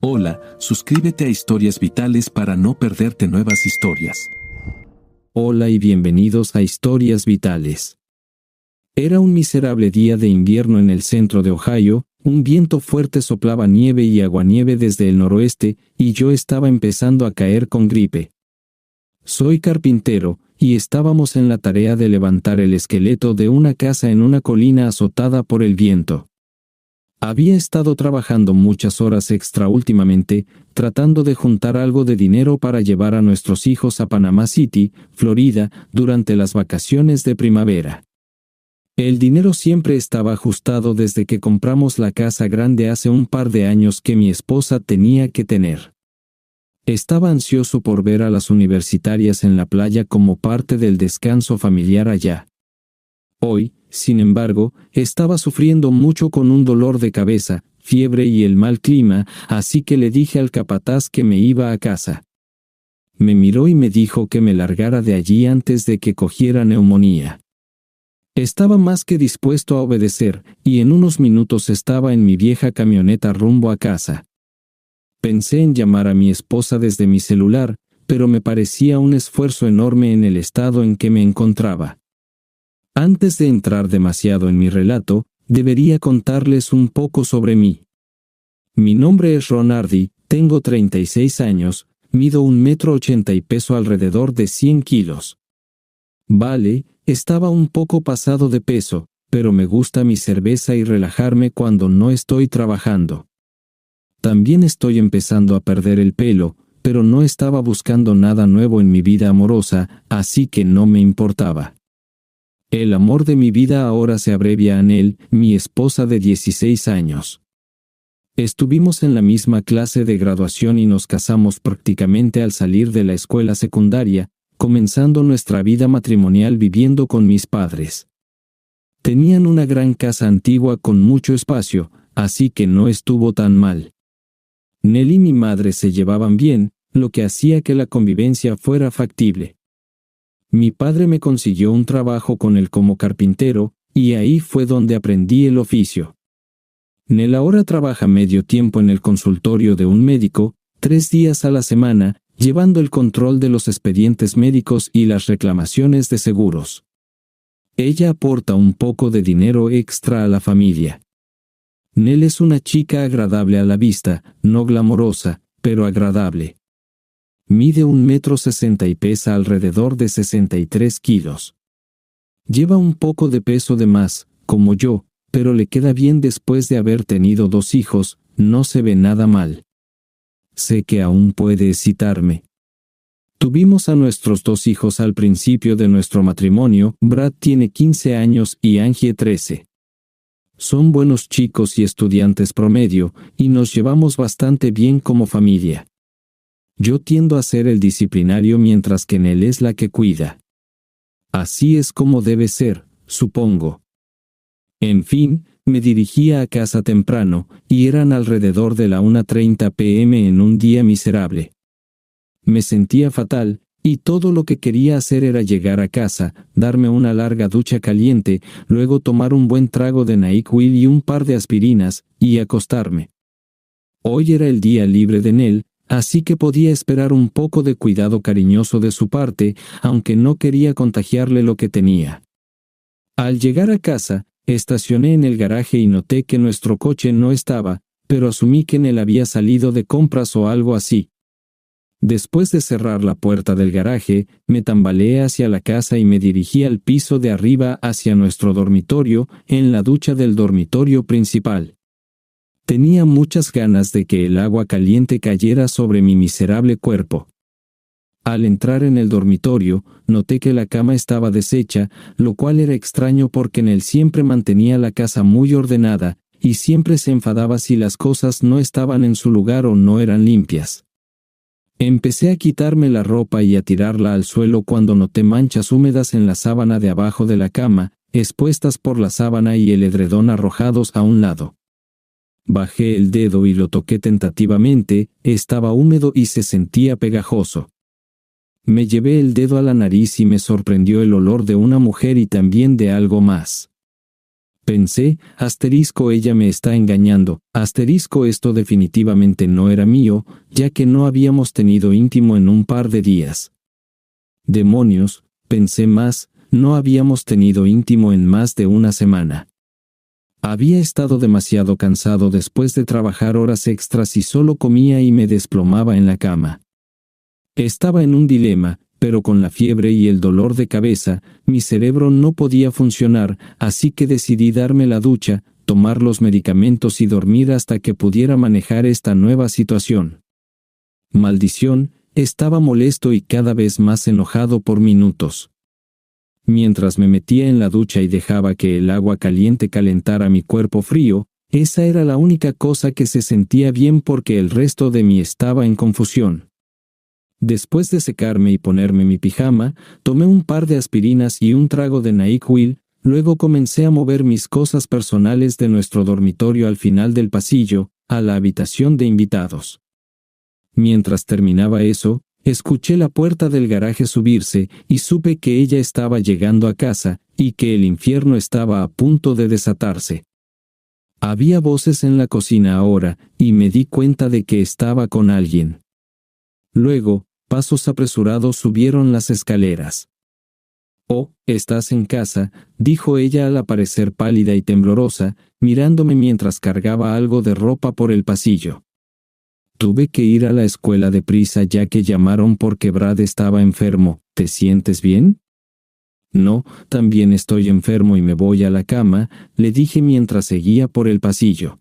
Hola, suscríbete a Historias Vitales para no perderte nuevas historias. Hola y bienvenidos a Historias Vitales. Era un miserable día de invierno en el centro de Ohio, un viento fuerte soplaba nieve y aguanieve desde el noroeste, y yo estaba empezando a caer con gripe. Soy carpintero, y estábamos en la tarea de levantar el esqueleto de una casa en una colina azotada por el viento. Había estado trabajando muchas horas extra últimamente, tratando de juntar algo de dinero para llevar a nuestros hijos a Panama City, Florida, durante las vacaciones de primavera. El dinero siempre estaba ajustado desde que compramos la casa grande hace un par de años que mi esposa tenía que tener. Estaba ansioso por ver a las universitarias en la playa como parte del descanso familiar allá. Hoy, sin embargo, estaba sufriendo mucho con un dolor de cabeza, fiebre y el mal clima, así que le dije al capataz que me iba a casa. Me miró y me dijo que me largara de allí antes de que cogiera neumonía. Estaba más que dispuesto a obedecer, y en unos minutos estaba en mi vieja camioneta rumbo a casa. Pensé en llamar a mi esposa desde mi celular, pero me parecía un esfuerzo enorme en el estado en que me encontraba. Antes de entrar demasiado en mi relato, debería contarles un poco sobre mí. Mi nombre es Ron Hardy, tengo 36 años, mido 1,80 m y peso alrededor de 100 kilos. Vale, estaba un poco pasado de peso, pero me gusta mi cerveza y relajarme cuando no estoy trabajando. También estoy empezando a perder el pelo, pero no estaba buscando nada nuevo en mi vida amorosa, así que no me importaba. El amor de mi vida ahora se abrevia a Nell, mi esposa de 16 años. Estuvimos en la misma clase de graduación y nos casamos prácticamente al salir de la escuela secundaria, comenzando nuestra vida matrimonial viviendo con mis padres. Tenían una gran casa antigua con mucho espacio, así que no estuvo tan mal. Nell y mi madre se llevaban bien, lo que hacía que la convivencia fuera factible. Mi padre me consiguió un trabajo con él como carpintero, y ahí fue donde aprendí el oficio. Nell ahora trabaja medio tiempo en el consultorio de un médico, 3 días a la semana, llevando el control de los expedientes médicos y las reclamaciones de seguros. Ella aporta un poco de dinero extra a la familia. Nell es una chica agradable a la vista, no glamorosa, pero agradable. Mide 1,60 m y pesa alrededor de 63 kilos. Lleva un poco de peso de más, como yo, pero le queda bien después de haber tenido 2 hijos, no se ve nada mal. Sé que aún puede excitarme. Tuvimos a nuestros 2 hijos al principio de nuestro matrimonio, Brad tiene 15 años y Angie 13. Son buenos chicos y estudiantes promedio, y nos llevamos bastante bien como familia. Yo tiendo a ser el disciplinario mientras que Nell es la que cuida. Así es como debe ser, supongo. En fin, me dirigía a casa temprano, y eran alrededor de la 1:30 p.m. en un día miserable. Me sentía fatal, y todo lo que quería hacer era llegar a casa, darme una larga ducha caliente, luego tomar un buen trago de NyQuil y un par de aspirinas, y acostarme. Hoy era el día libre de Nell, así que podía esperar un poco de cuidado cariñoso de su parte, aunque no quería contagiarle lo que tenía. Al llegar a casa, estacioné en el garaje y noté que nuestro coche no estaba, pero asumí que Nell había salido de compras o algo así. Después de cerrar la puerta del garaje, me tambaleé hacia la casa y me dirigí al piso de arriba hacia nuestro dormitorio, en la ducha del dormitorio principal. Tenía muchas ganas de que el agua caliente cayera sobre mi miserable cuerpo. Al entrar en el dormitorio, noté que la cama estaba deshecha, lo cual era extraño porque Nell siempre mantenía la casa muy ordenada, y siempre se enfadaba si las cosas no estaban en su lugar o no eran limpias. Empecé a quitarme la ropa y a tirarla al suelo cuando noté manchas húmedas en la sábana de abajo de la cama, expuestas por la sábana y el edredón arrojados a un lado. Bajé el dedo y lo toqué tentativamente, estaba húmedo y se sentía pegajoso. Me llevé el dedo a la nariz y me sorprendió el olor de una mujer y también de algo más. Pensé, ella me está engañando, esto definitivamente no era mío, ya que no habíamos tenido íntimo en un par de días. Demonios, pensé más, no habíamos tenido íntimo en más de una semana. Había estado demasiado cansado después de trabajar horas extras y solo comía y me desplomaba en la cama. Estaba en un dilema, pero con la fiebre y el dolor de cabeza, mi cerebro no podía funcionar, así que decidí darme la ducha, tomar los medicamentos y dormir hasta que pudiera manejar esta nueva situación. Maldición, estaba molesto y cada vez más enojado por minutos. Mientras me metía en la ducha y dejaba que el agua caliente calentara mi cuerpo frío, esa era la única cosa que se sentía bien porque el resto de mí estaba en confusión. Después de secarme y ponerme mi pijama, tomé un par de aspirinas y un trago de NyQuil, luego comencé a mover mis cosas personales de nuestro dormitorio al final del pasillo, a la habitación de invitados. Mientras terminaba eso, escuché la puerta del garaje subirse y supe que ella estaba llegando a casa y que el infierno estaba a punto de desatarse. Había voces en la cocina ahora y me di cuenta de que estaba con alguien. Luego, pasos apresurados subieron las escaleras. «Oh, ¿estás en casa?», dijo ella al aparecer pálida y temblorosa, mirándome mientras cargaba algo de ropa por el pasillo. Tuve que ir a la escuela deprisa ya que llamaron porque Brad estaba enfermo. ¿Te sientes bien? No, también estoy enfermo y me voy a la cama, le dije mientras seguía por el pasillo.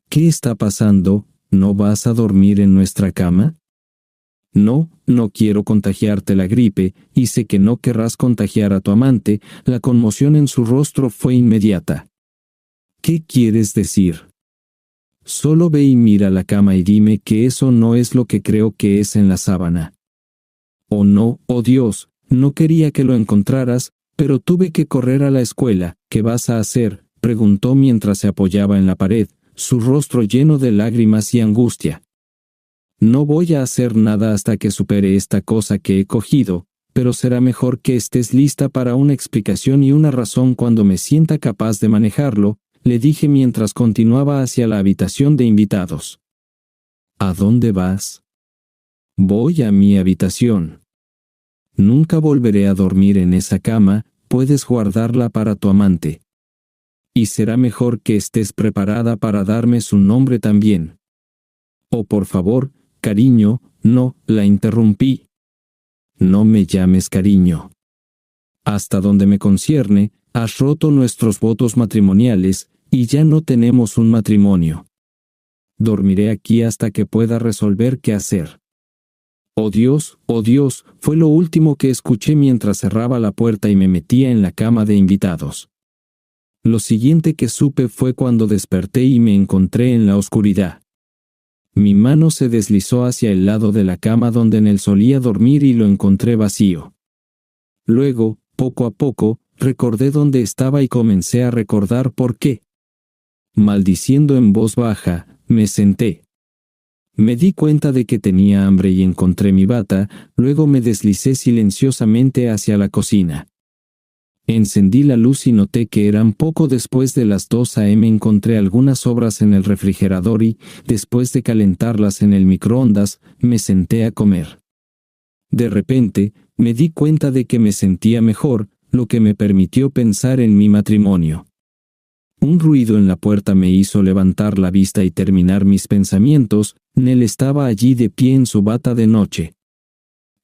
¿Qué está pasando? ¿No vas a dormir en nuestra cama? No, no quiero contagiarte la gripe, y sé que no querrás contagiar a tu amante. La conmoción en su rostro fue inmediata. ¿Qué quieres decir? Solo ve y mira la cama y dime que eso no es lo que creo que es en la sábana. Oh no, oh Dios, no quería que lo encontraras, pero tuve que correr a la escuela. ¿Qué vas a hacer?, preguntó mientras se apoyaba en la pared, su rostro lleno de lágrimas y angustia. No voy a hacer nada hasta que supere esta cosa que he cogido, pero será mejor que estés lista para una explicación y una razón cuando me sienta capaz de manejarlo, le dije mientras continuaba hacia la habitación de invitados. ¿A dónde vas? Voy a mi habitación. Nunca volveré a dormir en esa cama, puedes guardarla para tu amante. Y será mejor que estés preparada para darme su nombre también. Oh, por favor, cariño, no, la interrumpí. No me llames cariño. Hasta donde me concierne, has roto nuestros votos matrimoniales, y ya no tenemos un matrimonio. Dormiré aquí hasta que pueda resolver qué hacer. Oh Dios, fue lo último que escuché mientras cerraba la puerta y me metía en la cama de invitados. Lo siguiente que supe fue cuando desperté y me encontré en la oscuridad. Mi mano se deslizó hacia el lado de la cama donde Nel solía dormir y lo encontré vacío. Luego, poco a poco, recordé dónde estaba y comencé a recordar por qué. Maldiciendo en voz baja, me senté. Me di cuenta de que tenía hambre y encontré mi bata, luego me deslicé silenciosamente hacia la cocina. Encendí la luz y noté que eran poco después de las 2 a.m. Encontré algunas sobras en el refrigerador y, después de calentarlas en el microondas, me senté a comer. De repente, me di cuenta de que me sentía mejor, lo que me permitió pensar en mi matrimonio. Un ruido en la puerta me hizo levantar la vista y terminar mis pensamientos. Nel estaba allí de pie en su bata de noche.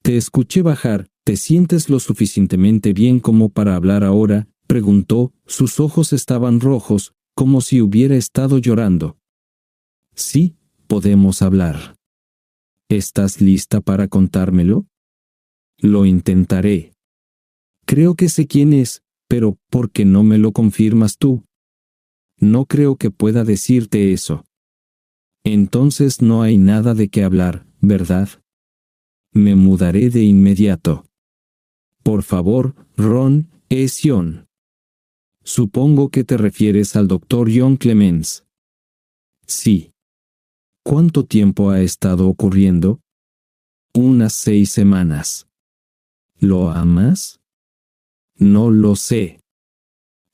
Te escuché bajar. ¿Te sientes lo suficientemente bien como para hablar ahora?, preguntó. Sus ojos estaban rojos, como si hubiera estado llorando. Sí, podemos hablar. ¿Estás lista para contármelo? Lo intentaré. Creo que sé quién es, pero ¿por qué no me lo confirmas tú? No creo que pueda decirte eso. Entonces no hay nada de qué hablar, ¿verdad? Me mudaré de inmediato. Por favor, Ron, es John. Supongo que te refieres al Dr. John Clemens. Sí. ¿Cuánto tiempo ha estado ocurriendo? Unas 6 semanas. ¿Lo amas? No lo sé.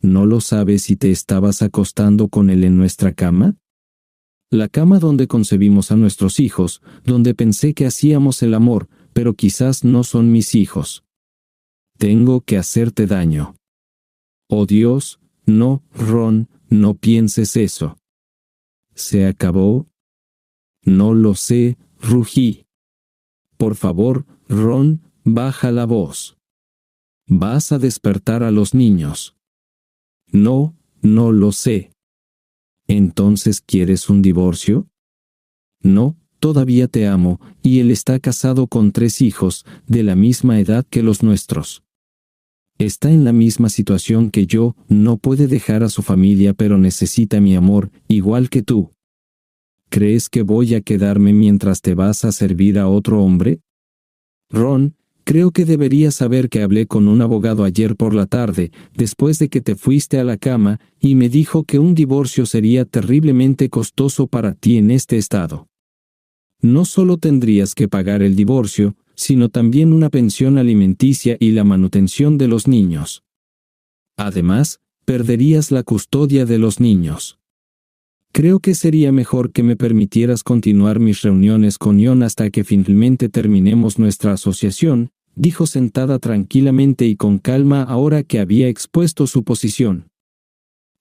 ¿No lo sabes si te estabas acostando con él en nuestra cama? La cama donde concebimos a nuestros hijos, donde pensé que hacíamos el amor, pero quizás no son mis hijos. Tengo que hacerte daño. Oh Dios, no, Ron, no pienses eso. ¿Se acabó? No lo sé, rugí. Por favor, Ron, baja la voz. Vas a despertar a los niños. No, no lo sé. ¿Entonces quieres un divorcio? No, todavía te amo, y él está casado con 3 hijos, de la misma edad que los nuestros. Está en la misma situación que yo, no puede dejar a su familia pero necesita mi amor, igual que tú. ¿Crees que voy a quedarme mientras te vas a servir a otro hombre? Ron, creo que deberías saber que hablé con un abogado ayer por la tarde, después de que te fuiste a la cama, y me dijo que un divorcio sería terriblemente costoso para ti en este estado. No solo tendrías que pagar el divorcio, sino también una pensión alimenticia y la manutención de los niños. Además, perderías la custodia de los niños. Creo que sería mejor que me permitieras continuar mis reuniones con Ion hasta que finalmente terminemos nuestra asociación, dijo sentada tranquilamente y con calma ahora que había expuesto su posición.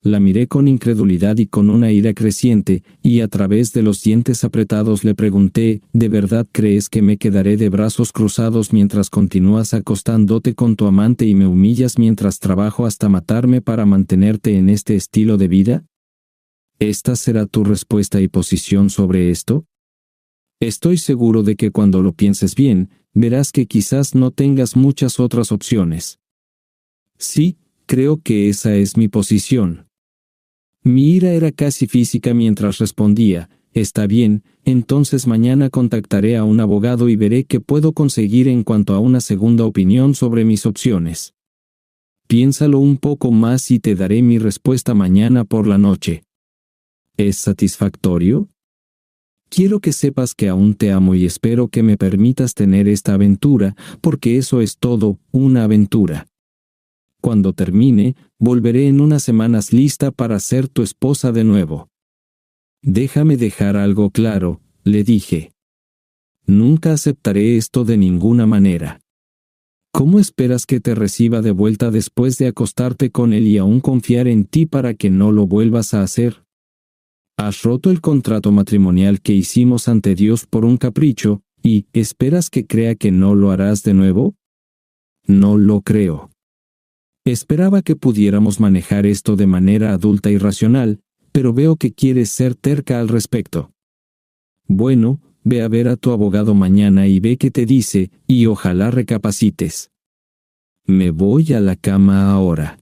La miré con incredulidad y con una ira creciente, y a través de los dientes apretados le pregunté, ¿de verdad crees que me quedaré de brazos cruzados mientras continúas acostándote con tu amante y me humillas mientras trabajo hasta matarme para mantenerte en este estilo de vida? ¿Esta será tu respuesta y posición sobre esto? Estoy seguro de que cuando lo pienses bien, verás que quizás no tengas muchas otras opciones. Sí, creo que esa es mi posición. Mi ira era casi física mientras respondía, está bien, entonces mañana contactaré a un abogado y veré qué puedo conseguir en cuanto a una segunda opinión sobre mis opciones. Piénsalo un poco más y te daré mi respuesta mañana por la noche. ¿Es satisfactorio? Quiero que sepas que aún te amo y espero que me permitas tener esta aventura, porque eso es todo, una aventura. Cuando termine, volveré en unas semanas lista para ser tu esposa de nuevo. Déjame dejar algo claro, le dije. Nunca aceptaré esto de ninguna manera. ¿Cómo esperas que te reciba de vuelta después de acostarte con él y aún confiar en ti para que no lo vuelvas a hacer? Has roto el contrato matrimonial que hicimos ante Dios por un capricho, y ¿esperas que crea que no lo harás de nuevo? No lo creo. Esperaba que pudiéramos manejar esto de manera adulta y racional, pero veo que quieres ser terca al respecto. Bueno, ve a ver a tu abogado mañana y ve qué te dice, y ojalá recapacites. Me voy a la cama ahora.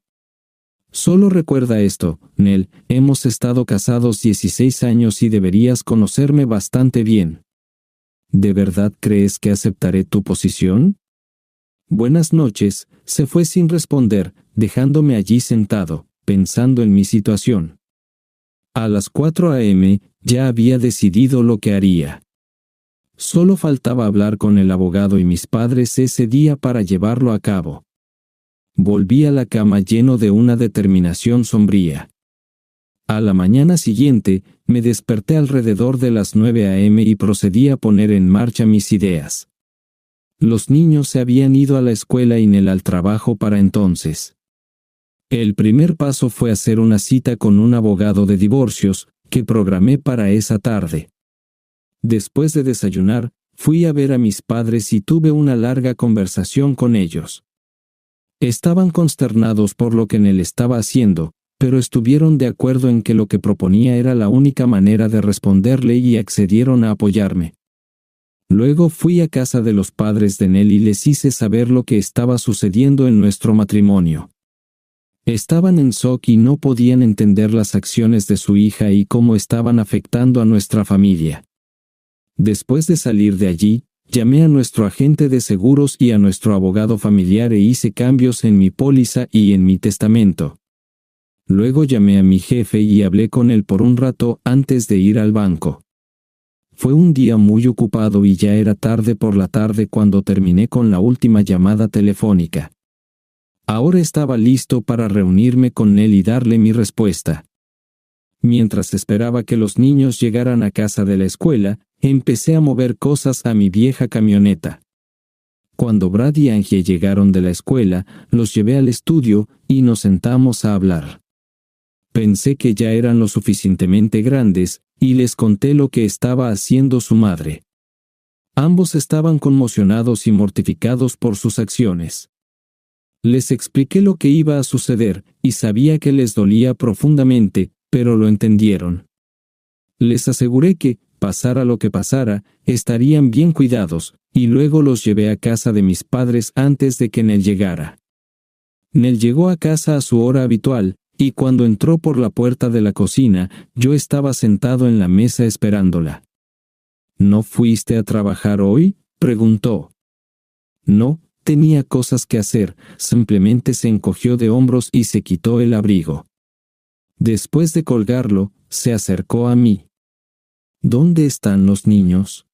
Solo recuerda esto, Nell, hemos estado casados 16 años y deberías conocerme bastante bien. ¿De verdad crees que aceptaré tu posición? Buenas noches, se fue sin responder, dejándome allí sentado, pensando en mi situación. A las 4 a.m., ya había decidido lo que haría. Solo faltaba hablar con el abogado y mis padres ese día para llevarlo a cabo. Volví a la cama lleno de una determinación sombría. A la mañana siguiente, me desperté alrededor de las 9 a.m. y procedí a poner en marcha mis ideas. Los niños se habían ido a la escuela y Nell al trabajo para entonces. El primer paso fue hacer una cita con un abogado de divorcios, que programé para esa tarde. Después de desayunar, fui a ver a mis padres y tuve una larga conversación con ellos. Estaban consternados por lo que Nell estaba haciendo, pero estuvieron de acuerdo en que lo que proponía era la única manera de responderle y accedieron a apoyarme. Luego fui a casa de los padres de Nell y les hice saber lo que estaba sucediendo en nuestro matrimonio. Estaban en shock y no podían entender las acciones de su hija y cómo estaban afectando a nuestra familia. Después de salir de allí, llamé a nuestro agente de seguros y a nuestro abogado familiar e hice cambios en mi póliza y en mi testamento. Luego llamé a mi jefe y hablé con él por un rato antes de ir al banco. Fue un día muy ocupado y ya era tarde por la tarde cuando terminé con la última llamada telefónica. Ahora estaba listo para reunirme con él y darle mi respuesta. Mientras esperaba que los niños llegaran a casa de la escuela, empecé a mover cosas a mi vieja camioneta. Cuando Brad y Angie llegaron de la escuela, los llevé al estudio y nos sentamos a hablar. Pensé que ya eran lo suficientemente grandes, y les conté lo que estaba haciendo su madre. Ambos estaban conmocionados y mortificados por sus acciones. Les expliqué lo que iba a suceder, y sabía que les dolía profundamente, pero lo entendieron. Les aseguré que, pasara lo que pasara, estarían bien cuidados, y luego los llevé a casa de mis padres antes de que Nell llegara. Nell llegó a casa a su hora habitual, y cuando entró por la puerta de la cocina, yo estaba sentado en la mesa esperándola. ¿No fuiste a trabajar hoy?, preguntó. No, tenía cosas que hacer, simplemente se encogió de hombros y se quitó el abrigo. Después de colgarlo, se acercó a mí. ¿Dónde están los niños?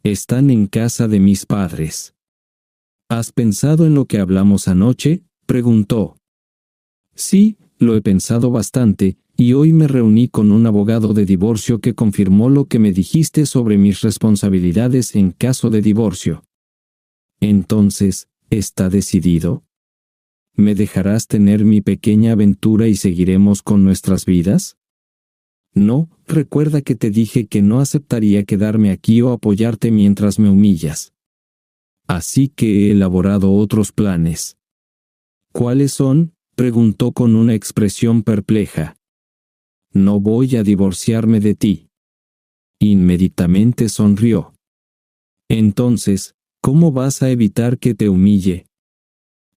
Están en casa de mis padres. ¿Has pensado en lo que hablamos anoche?, preguntó. Sí, lo he pensado bastante, y hoy me reuní con un abogado de divorcio que confirmó lo que me dijiste sobre mis responsabilidades en caso de divorcio. Entonces, ¿está decidido? ¿Me dejarás tener mi pequeña aventura y seguiremos con nuestras vidas? No, recuerda que te dije que no aceptaría quedarme aquí o apoyarte mientras me humillas. Así que he elaborado otros planes. ¿Cuáles son?, preguntó con una expresión perpleja. No voy a divorciarme de ti. Inmediatamente sonrió. Entonces, ¿cómo vas a evitar que te humille?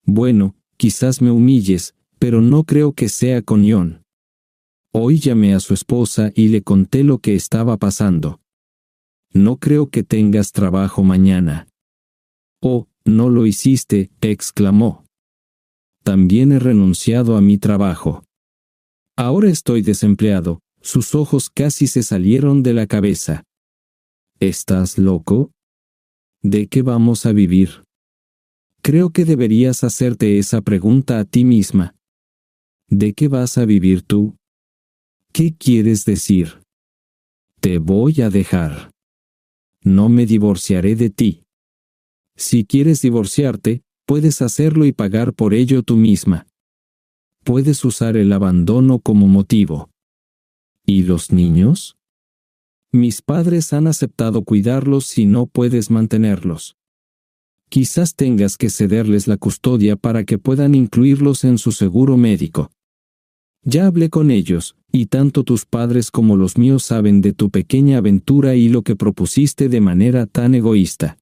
Bueno, quizás me humilles, pero no creo que sea con John. Hoy llamé a su esposa y le conté lo que estaba pasando. No creo que tengas trabajo mañana. Oh, no lo hiciste, exclamó. También he renunciado a mi trabajo. Ahora estoy desempleado. Sus ojos casi se salieron de la cabeza. ¿Estás loco? ¿De qué vamos a vivir? Creo que deberías hacerte esa pregunta a ti misma. ¿De qué vas a vivir tú? ¿Qué quieres decir? Te voy a dejar. No me divorciaré de ti. Si quieres divorciarte, puedes hacerlo y pagar por ello tú misma. Puedes usar el abandono como motivo. ¿Y los niños? Mis padres han aceptado cuidarlos si no puedes mantenerlos. Quizás tengas que cederles la custodia para que puedan incluirlos en su seguro médico. Ya hablé con ellos, y tanto tus padres como los míos saben de tu pequeña aventura y lo que propusiste de manera tan egoísta.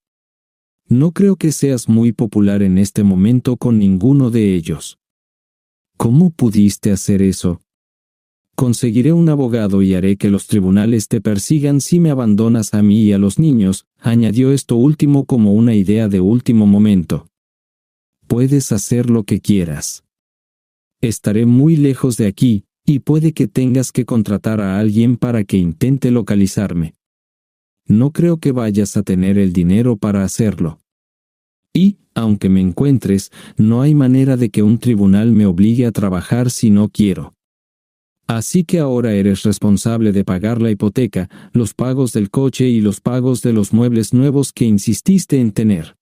No creo que seas muy popular en este momento con ninguno de ellos. ¿Cómo pudiste hacer eso? Conseguiré un abogado y haré que los tribunales te persigan si me abandonas a mí y a los niños, añadió esto último como una idea de último momento. Puedes hacer lo que quieras. Estaré muy lejos de aquí, y puede que tengas que contratar a alguien para que intente localizarme. No creo que vayas a tener el dinero para hacerlo. Y, aunque me encuentres, no hay manera de que un tribunal me obligue a trabajar si no quiero. Así que ahora eres responsable de pagar la hipoteca, los pagos del coche y los pagos de los muebles nuevos que insististe en tener.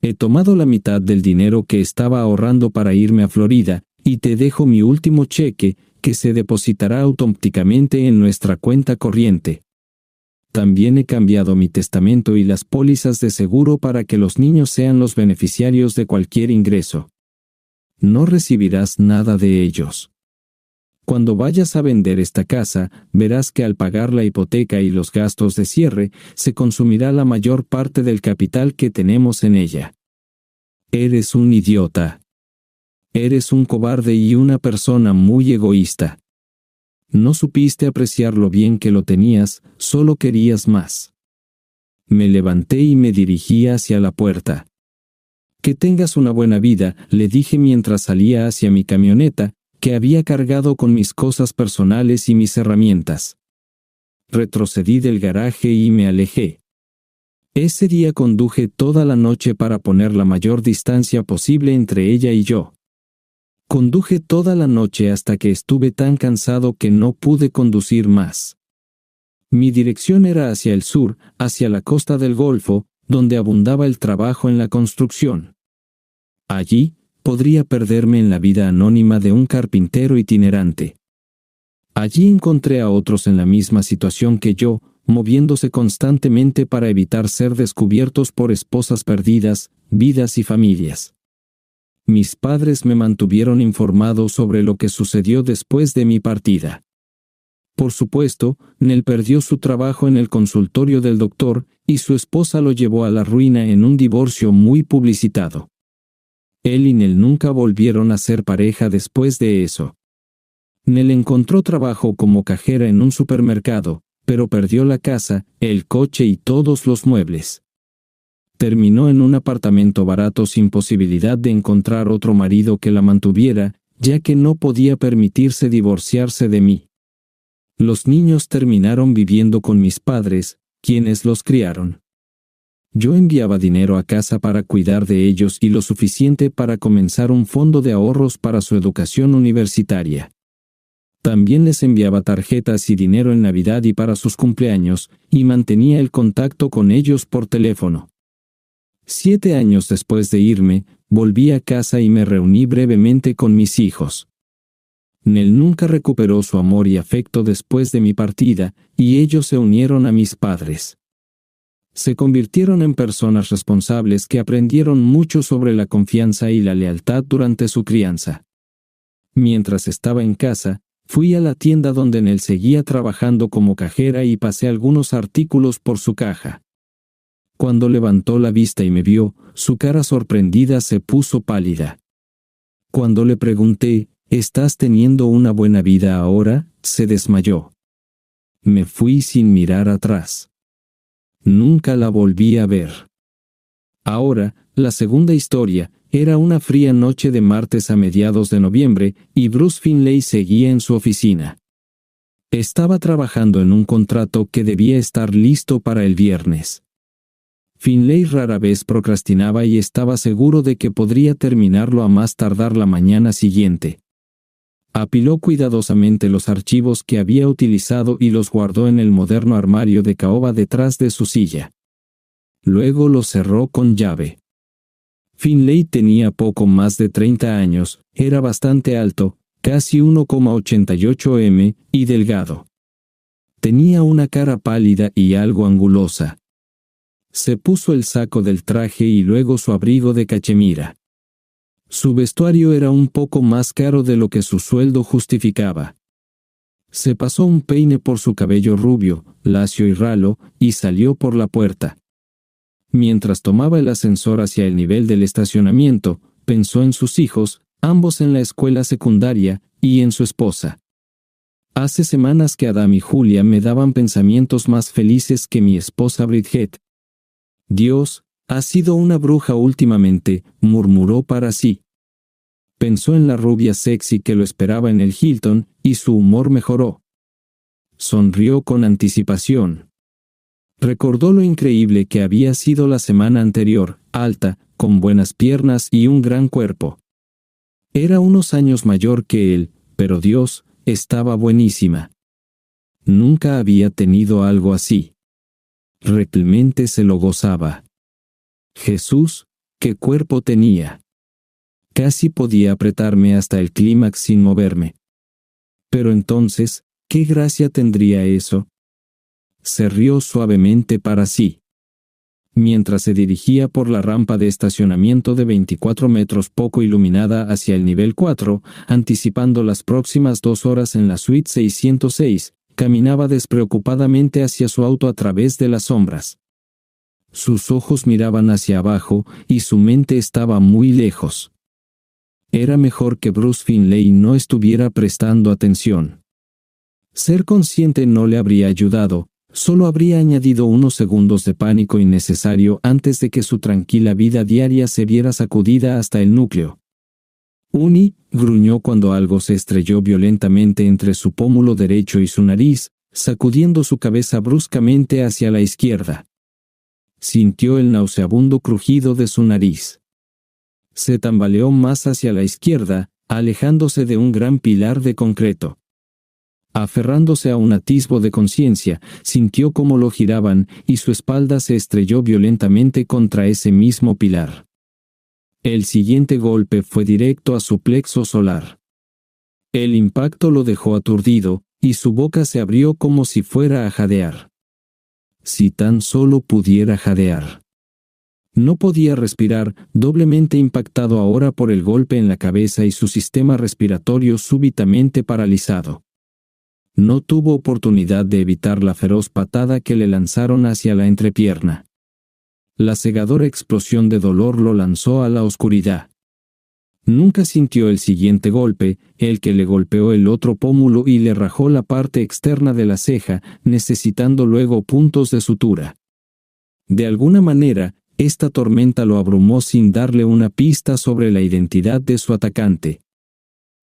He tomado la mitad del dinero que estaba ahorrando para irme a Florida, y te dejo mi último cheque, que se depositará automáticamente en nuestra cuenta corriente. También he cambiado mi testamento y las pólizas de seguro para que los niños sean los beneficiarios de cualquier ingreso. No recibirás nada de ellos. Cuando vayas a vender esta casa, verás que al pagar la hipoteca y los gastos de cierre, se consumirá la mayor parte del capital que tenemos en ella. Eres un idiota. Eres un cobarde y una persona muy egoísta. No supiste apreciar lo bien que lo tenías, solo querías más. Me levanté y me dirigí hacia la puerta. Que tengas una buena vida, le dije mientras salía hacia mi camioneta, que había cargado con mis cosas personales y mis herramientas. Retrocedí del garaje y me alejé. Ese día conduje toda la noche para poner la mayor distancia posible entre ella y yo. Conduje toda la noche hasta que estuve tan cansado que no pude conducir más. Mi dirección era hacia el sur, hacia la costa del Golfo, donde abundaba el trabajo en la construcción. Allí, podría perderme en la vida anónima de un carpintero itinerante. Allí encontré a otros en la misma situación que yo, moviéndose constantemente para evitar ser descubiertos por esposas perdidas, vidas y familias. Mis padres me mantuvieron informado sobre lo que sucedió después de mi partida. Por supuesto, Nell perdió su trabajo en el consultorio del doctor y su esposa lo llevó a la ruina en un divorcio muy publicitado. Él y Nell nunca volvieron a ser pareja después de eso. Nell encontró trabajo como cajera en un supermercado, pero perdió la casa, el coche y todos los muebles. Terminó en un apartamento barato sin posibilidad de encontrar otro marido que la mantuviera, ya que no podía permitirse divorciarse de mí. Los niños terminaron viviendo con mis padres, quienes los criaron. Yo enviaba dinero a casa para cuidar de ellos y lo suficiente para comenzar un fondo de ahorros para su educación universitaria. También les enviaba tarjetas y dinero en Navidad y para sus cumpleaños, y mantenía el contacto con ellos por teléfono. 7 años después de irme, volví a casa y me reuní brevemente con mis hijos. Nell nunca recuperó su amor y afecto después de mi partida, y ellos se unieron a mis padres. Se convirtieron en personas responsables que aprendieron mucho sobre la confianza y la lealtad durante su crianza. Mientras estaba en casa, fui a la tienda donde Nell seguía trabajando como cajera y pasé algunos artículos por su caja. Cuando levantó la vista y me vio, su cara sorprendida se puso pálida. Cuando le pregunté, ¿estás teniendo una buena vida ahora?, se desmayó. Me fui sin mirar atrás. Nunca la volví a ver. Ahora, la segunda historia, era una fría noche de martes a mediados de noviembre, y Bruce Finlay seguía en su oficina. Estaba trabajando en un contrato que debía estar listo para el viernes. Finlay rara vez procrastinaba y estaba seguro de que podría terminarlo a más tardar la mañana siguiente. Apiló cuidadosamente los archivos que había utilizado y los guardó en el moderno armario de caoba detrás de su silla. Luego los cerró con llave. Finlay tenía poco más de 30 años, era bastante alto, casi 1,88 m, y delgado. Tenía una cara pálida y algo angulosa. Se puso el saco del traje y luego su abrigo de cachemira. Su vestuario era un poco más caro de lo que su sueldo justificaba. Se pasó un peine por su cabello rubio, lacio y ralo, y salió por la puerta. Mientras tomaba el ascensor hacia el nivel del estacionamiento, pensó en sus hijos, ambos en la escuela secundaria, y en su esposa. Hace semanas que Adam y Julia me daban pensamientos más felices que mi esposa Bridget. Dios, ha sido una bruja últimamente, murmuró para sí. Pensó en la rubia sexy que lo esperaba en el Hilton, y su humor mejoró. Sonrió con anticipación. Recordó lo increíble que había sido la semana anterior, alta, con buenas piernas y un gran cuerpo. Era unos años mayor que él, pero Dios, estaba buenísima. Nunca había tenido algo así. Realmente se lo gozaba. Jesús, qué cuerpo tenía. Casi podía apretarme hasta el clímax sin moverme. Pero entonces, ¿qué gracia tendría eso? Se rió suavemente para sí. Mientras se dirigía por la rampa de estacionamiento de 24 metros poco iluminada hacia el nivel 4, anticipando las próximas 2 horas en la suite 606, caminaba despreocupadamente hacia su auto a través de las sombras. Sus ojos miraban hacia abajo y su mente estaba muy lejos. Era mejor que Bruce Finlay no estuviera prestando atención. Ser consciente no le habría ayudado, solo habría añadido unos segundos de pánico innecesario antes de que su tranquila vida diaria se viera sacudida hasta el núcleo. Uni, gruñó cuando algo se estrelló violentamente entre su pómulo derecho y su nariz, sacudiendo su cabeza bruscamente hacia la izquierda. Sintió el nauseabundo crujido de su nariz. Se tambaleó más hacia la izquierda, alejándose de un gran pilar de concreto. Aferrándose a un atisbo de conciencia, sintió cómo lo giraban y su espalda se estrelló violentamente contra ese mismo pilar. El siguiente golpe fue directo a su plexo solar. El impacto lo dejó aturdido, y su boca se abrió como si fuera a jadear. Si tan solo pudiera jadear. No podía respirar, doblemente impactado ahora por el golpe en la cabeza y su sistema respiratorio súbitamente paralizado. No tuvo oportunidad de evitar la feroz patada que le lanzaron hacia la entrepierna. La cegadora explosión de dolor lo lanzó a la oscuridad. Nunca sintió el siguiente golpe, el que le golpeó el otro pómulo y le rajó la parte externa de la ceja, necesitando luego puntos de sutura. De alguna manera, esta tormenta lo abrumó sin darle una pista sobre la identidad de su atacante.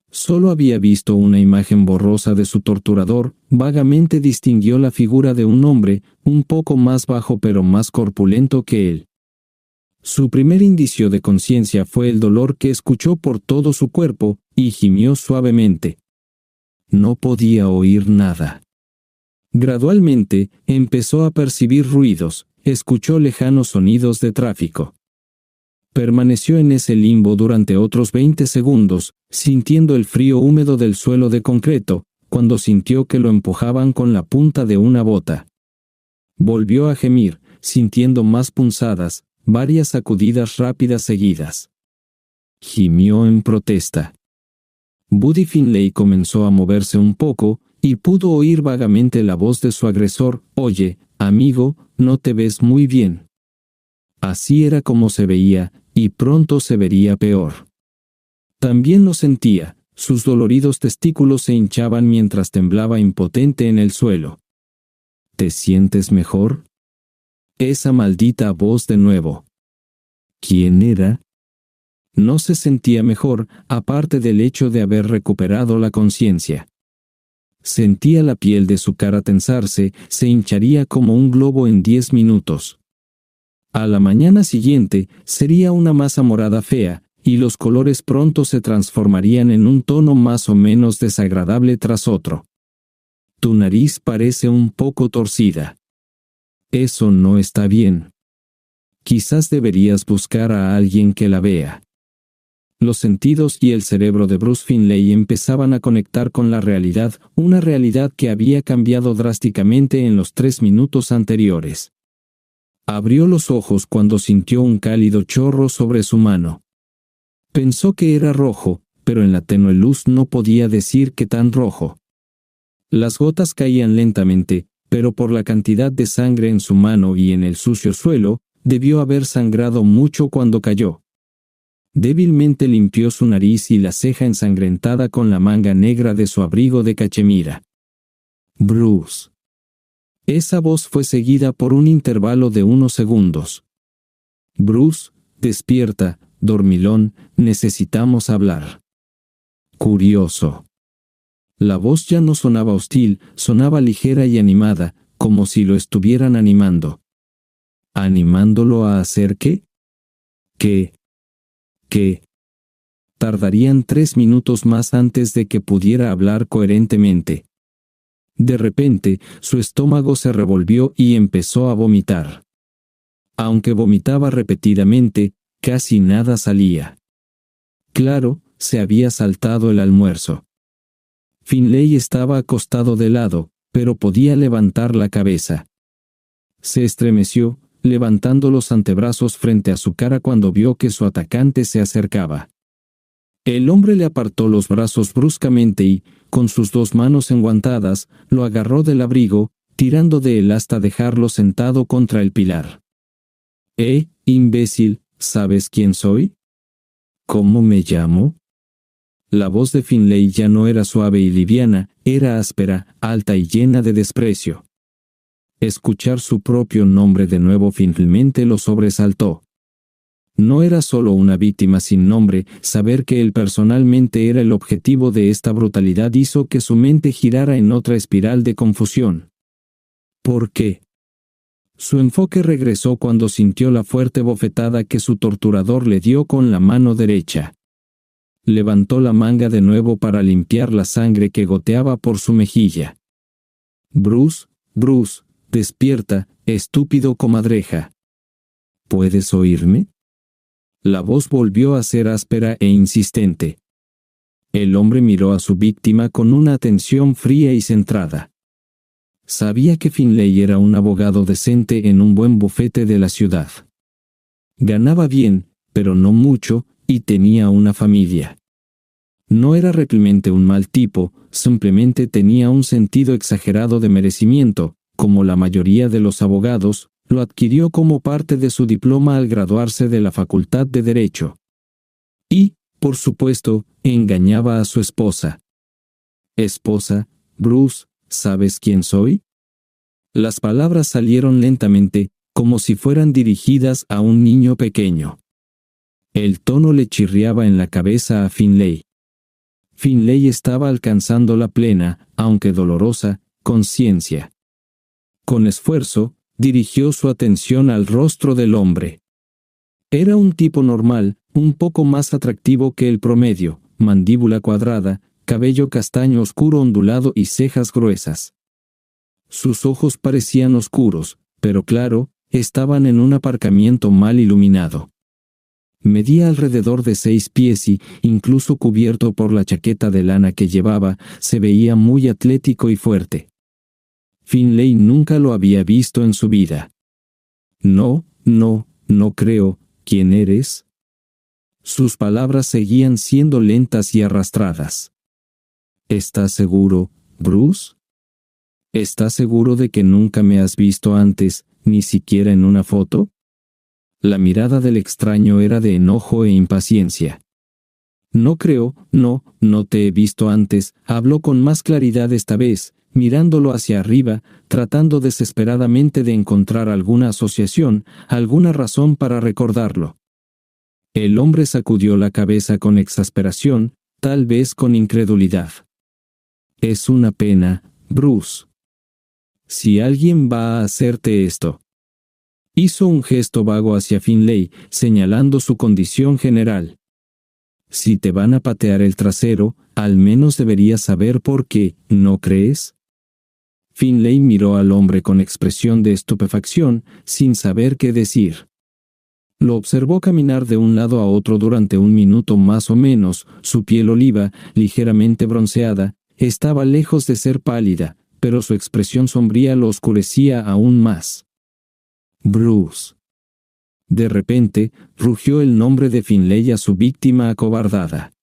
Solo había visto una imagen borrosa de su torturador, vagamente distinguió la figura de un hombre, un poco más bajo pero más corpulento que él. Su primer indicio de conciencia fue el dolor que escuchó por todo su cuerpo, y gimió suavemente. No podía oír nada. Gradualmente, empezó a percibir ruidos, escuchó lejanos sonidos de tráfico. Permaneció en ese limbo durante otros 20 segundos, sintiendo el frío húmedo del suelo de concreto, cuando sintió que lo empujaban con la punta de una bota. Volvió a gemir, sintiendo más punzadas, varias sacudidas rápidas seguidas. Gimió en protesta. Buddy Finlay comenzó a moverse un poco, y pudo oír vagamente la voz de su agresor: «Oye, amigo, no te ves muy bien». Así era como se veía, y pronto se vería peor. También lo sentía, sus doloridos testículos se hinchaban mientras temblaba impotente en el suelo. ¿Te sientes mejor? Esa maldita voz de nuevo. ¿Quién era? No se sentía mejor, aparte del hecho de haber recuperado la conciencia. Sentía la piel de su cara tensarse, se hincharía como un globo en 10 minutos. A la mañana siguiente, sería una masa morada fea, y los colores pronto se transformarían en un tono más o menos desagradable tras otro. Tu nariz parece un poco torcida. Eso no está bien. Quizás deberías buscar a alguien que la vea. Los sentidos y el cerebro de Bruce Finlay empezaban a conectar con la realidad, una realidad que había cambiado drásticamente en los 3 minutos anteriores. Abrió los ojos cuando sintió un cálido chorro sobre su mano. Pensó que era rojo, pero en la tenue luz no podía decir qué tan rojo. Las gotas caían lentamente, pero por la cantidad de sangre en su mano y en el sucio suelo, debió haber sangrado mucho cuando cayó. Débilmente limpió su nariz y la ceja ensangrentada con la manga negra de su abrigo de cachemira. Bruce. Esa voz fue seguida por un intervalo de unos segundos. Bruce, despierta, dormilón, necesitamos hablar. Curioso. La voz ya no sonaba hostil, sonaba ligera y animada, como si lo estuvieran animando. ¿Animándolo a hacer qué? ¿Qué? Tardarían 3 minutos más antes de que pudiera hablar coherentemente. De repente, su estómago se revolvió y empezó a vomitar. Aunque vomitaba repetidamente, casi nada salía. Claro, se había saltado el almuerzo. Finlay estaba acostado de lado, pero podía levantar la cabeza. Se estremeció, levantando los antebrazos frente a su cara cuando vio que su atacante se acercaba. El hombre le apartó los brazos bruscamente y, con sus 2 manos enguantadas, lo agarró del abrigo, tirando de él hasta dejarlo sentado contra el pilar. Imbécil, ¿sabes quién soy? ¿Cómo me llamo? La voz de Finlay ya no era suave y liviana, era áspera, alta y llena de desprecio. Escuchar su propio nombre de nuevo finalmente lo sobresaltó. No era solo una víctima sin nombre, saber que él personalmente era el objetivo de esta brutalidad hizo que su mente girara en otra espiral de confusión. ¿Por qué? Su enfoque regresó cuando sintió la fuerte bofetada que su torturador le dio con la mano derecha. Levantó la manga de nuevo para limpiar la sangre que goteaba por su mejilla. Bruce, Bruce, despierta, estúpido comadreja. ¿Puedes oírme? La voz volvió a ser áspera e insistente. El hombre miró a su víctima con una atención fría y centrada. Sabía que Finlay era un abogado decente en un buen bufete de la ciudad. Ganaba bien, pero no mucho, y tenía una familia. No era realmente un mal tipo, simplemente tenía un sentido exagerado de merecimiento, como la mayoría de los abogados, lo adquirió como parte de su diploma al graduarse de la Facultad de Derecho. Y, por supuesto, engañaba a su esposa. Esposa, Bruce, ¿sabes quién soy? Las palabras salieron lentamente, como si fueran dirigidas a un niño pequeño. El tono le chirriaba en la cabeza a Finlay. Finlay estaba alcanzando la plena, aunque dolorosa, conciencia. Con esfuerzo, dirigió su atención al rostro del hombre. Era un tipo normal, un poco más atractivo que el promedio, mandíbula cuadrada, cabello castaño oscuro ondulado y cejas gruesas. Sus ojos parecían oscuros, pero claro, estaban en un aparcamiento mal iluminado. Medía alrededor de 6 pies y, incluso cubierto por la chaqueta de lana que llevaba, se veía muy atlético y fuerte. Finlay nunca lo había visto en su vida. No creo. ¿Quién eres? Sus palabras seguían siendo lentas y arrastradas. ¿Estás seguro, Bruce? ¿Estás seguro de que nunca me has visto antes, ni siquiera en una foto? La mirada del extraño era de enojo e impaciencia. No creo, no te he visto antes, habló con más claridad esta vez, mirándolo hacia arriba, tratando desesperadamente de encontrar alguna asociación, alguna razón para recordarlo. El hombre sacudió la cabeza con exasperación, tal vez con incredulidad. Es una pena, Bruce. Si alguien va a hacerte esto. Hizo un gesto vago hacia Finlay, señalando su condición general. Si te van a patear el trasero, al menos deberías saber por qué, ¿no crees? Finlay miró al hombre con expresión de estupefacción, sin saber qué decir. Lo observó caminar de un lado a otro durante un minuto más o menos. Su piel oliva, ligeramente bronceada, estaba lejos de ser pálida, pero su expresión sombría lo oscurecía aún más. Bruce. De repente, rugió el nombre de Finlay a su víctima acobardada.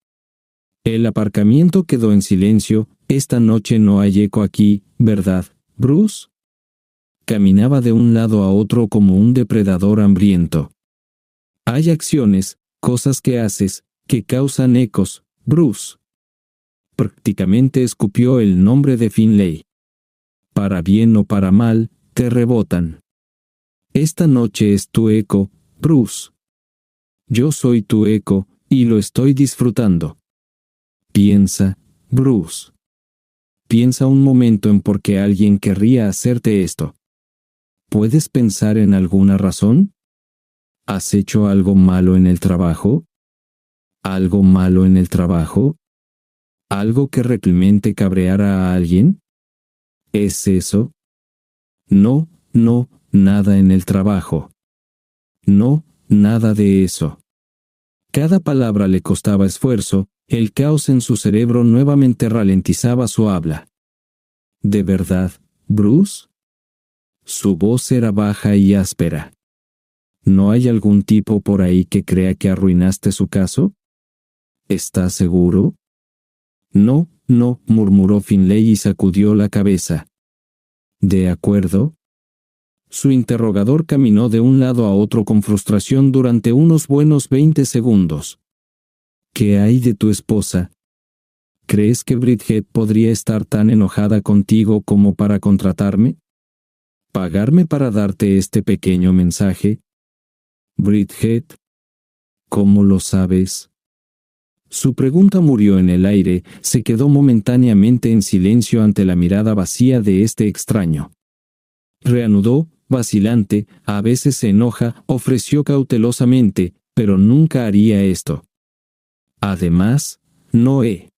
El aparcamiento quedó en silencio. Esta noche no hay eco aquí, ¿verdad, Bruce? Caminaba de un lado a otro como un depredador hambriento. Hay acciones, cosas que haces, que causan ecos, Bruce. Prácticamente escupió el nombre de Finlay. Para bien o para mal, te rebotan. Esta noche es tu eco, Bruce. Yo soy tu eco, y lo estoy disfrutando. Piensa, Bruce. Piensa un momento en por qué alguien querría hacerte esto. ¿Puedes pensar en alguna razón? ¿Has hecho algo malo en el trabajo? ¿Algo malo en el trabajo? ¿Algo que realmente cabreara a alguien? ¿Es eso? No, nada en el trabajo. No, nada de eso. Cada palabra le costaba esfuerzo, el caos en su cerebro nuevamente ralentizaba su habla. ¿De verdad, Bruce? Su voz era baja y áspera. ¿No hay algún tipo por ahí que crea que arruinaste su caso? ¿Estás seguro? No, murmuró Finlay y sacudió la cabeza. ¿De acuerdo? Su interrogador caminó de un lado a otro con frustración durante unos buenos 20 segundos. ¿Qué hay de tu esposa? ¿Crees que Bridget podría estar tan enojada contigo como para contratarme? ¿Pagarme para darte este pequeño mensaje? Bridget, ¿cómo lo sabes? Su pregunta murió en el aire, se quedó momentáneamente en silencio ante la mirada vacía de este extraño. Reanudó, vacilante, a veces se enoja, ofreció cautelosamente, pero nunca haría esto. Además, Noé.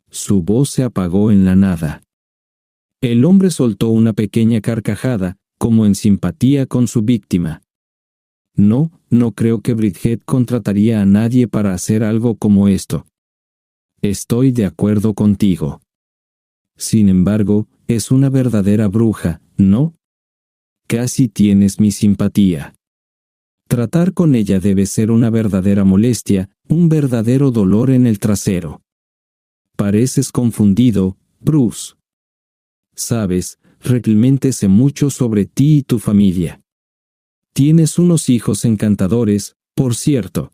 Su voz se apagó en la nada. El hombre soltó una pequeña carcajada, como en simpatía con su víctima. No creo que Bridget contrataría a nadie para hacer algo como esto. Estoy de acuerdo contigo. Sin embargo, es una verdadera bruja, ¿no? Casi tienes mi simpatía. Tratar con ella debe ser una verdadera molestia, un verdadero dolor en el trasero. Pareces confundido, Bruce. Sabes, realmente sé mucho sobre ti y tu familia. Tienes unos hijos encantadores, por cierto.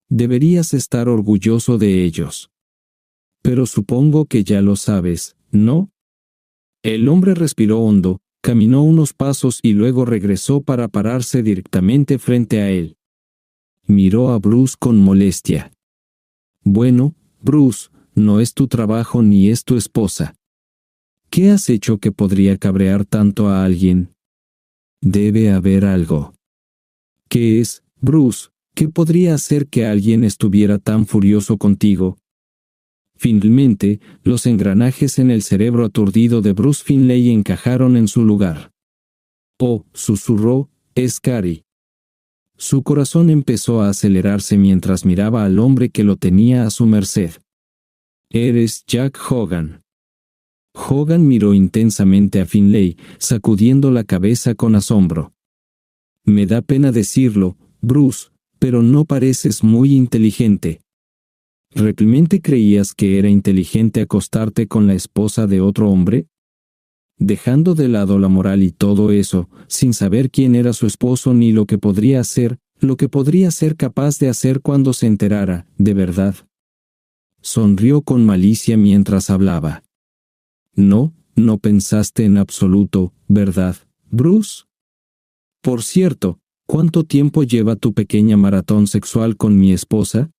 Deberías estar orgulloso de ellos. Pero supongo que ya lo sabes, ¿no? El hombre respiró hondo, caminó unos pasos y luego regresó para pararse directamente frente a él. Miró a Bruce con molestia. Bueno, Bruce, no es tu trabajo ni es tu esposa. ¿Qué has hecho que podría cabrear tanto a alguien? Debe haber algo. ¿Qué es, Bruce? ¿Qué podría hacer que alguien estuviera tan furioso contigo? Finalmente, los engranajes en el cerebro aturdido de Bruce Finlay encajaron en su lugar. Oh, susurró, es Carrie. Su corazón empezó a acelerarse mientras miraba al hombre que lo tenía a su merced. Eres Jack Hogan. Hogan miró intensamente a Finlay, sacudiendo la cabeza con asombro. Me da pena decirlo, Bruce, pero no pareces muy inteligente. ¿Realmente creías que era inteligente acostarte con la esposa de otro hombre? Dejando de lado la moral y todo eso, sin saber quién era su esposo ni lo que podría ser capaz de hacer cuando se enterara, de verdad. Sonrió con malicia mientras hablaba. No pensaste en absoluto, ¿verdad, Bruce? Por cierto, ¿cuánto tiempo lleva tu pequeña maratón sexual con mi esposa?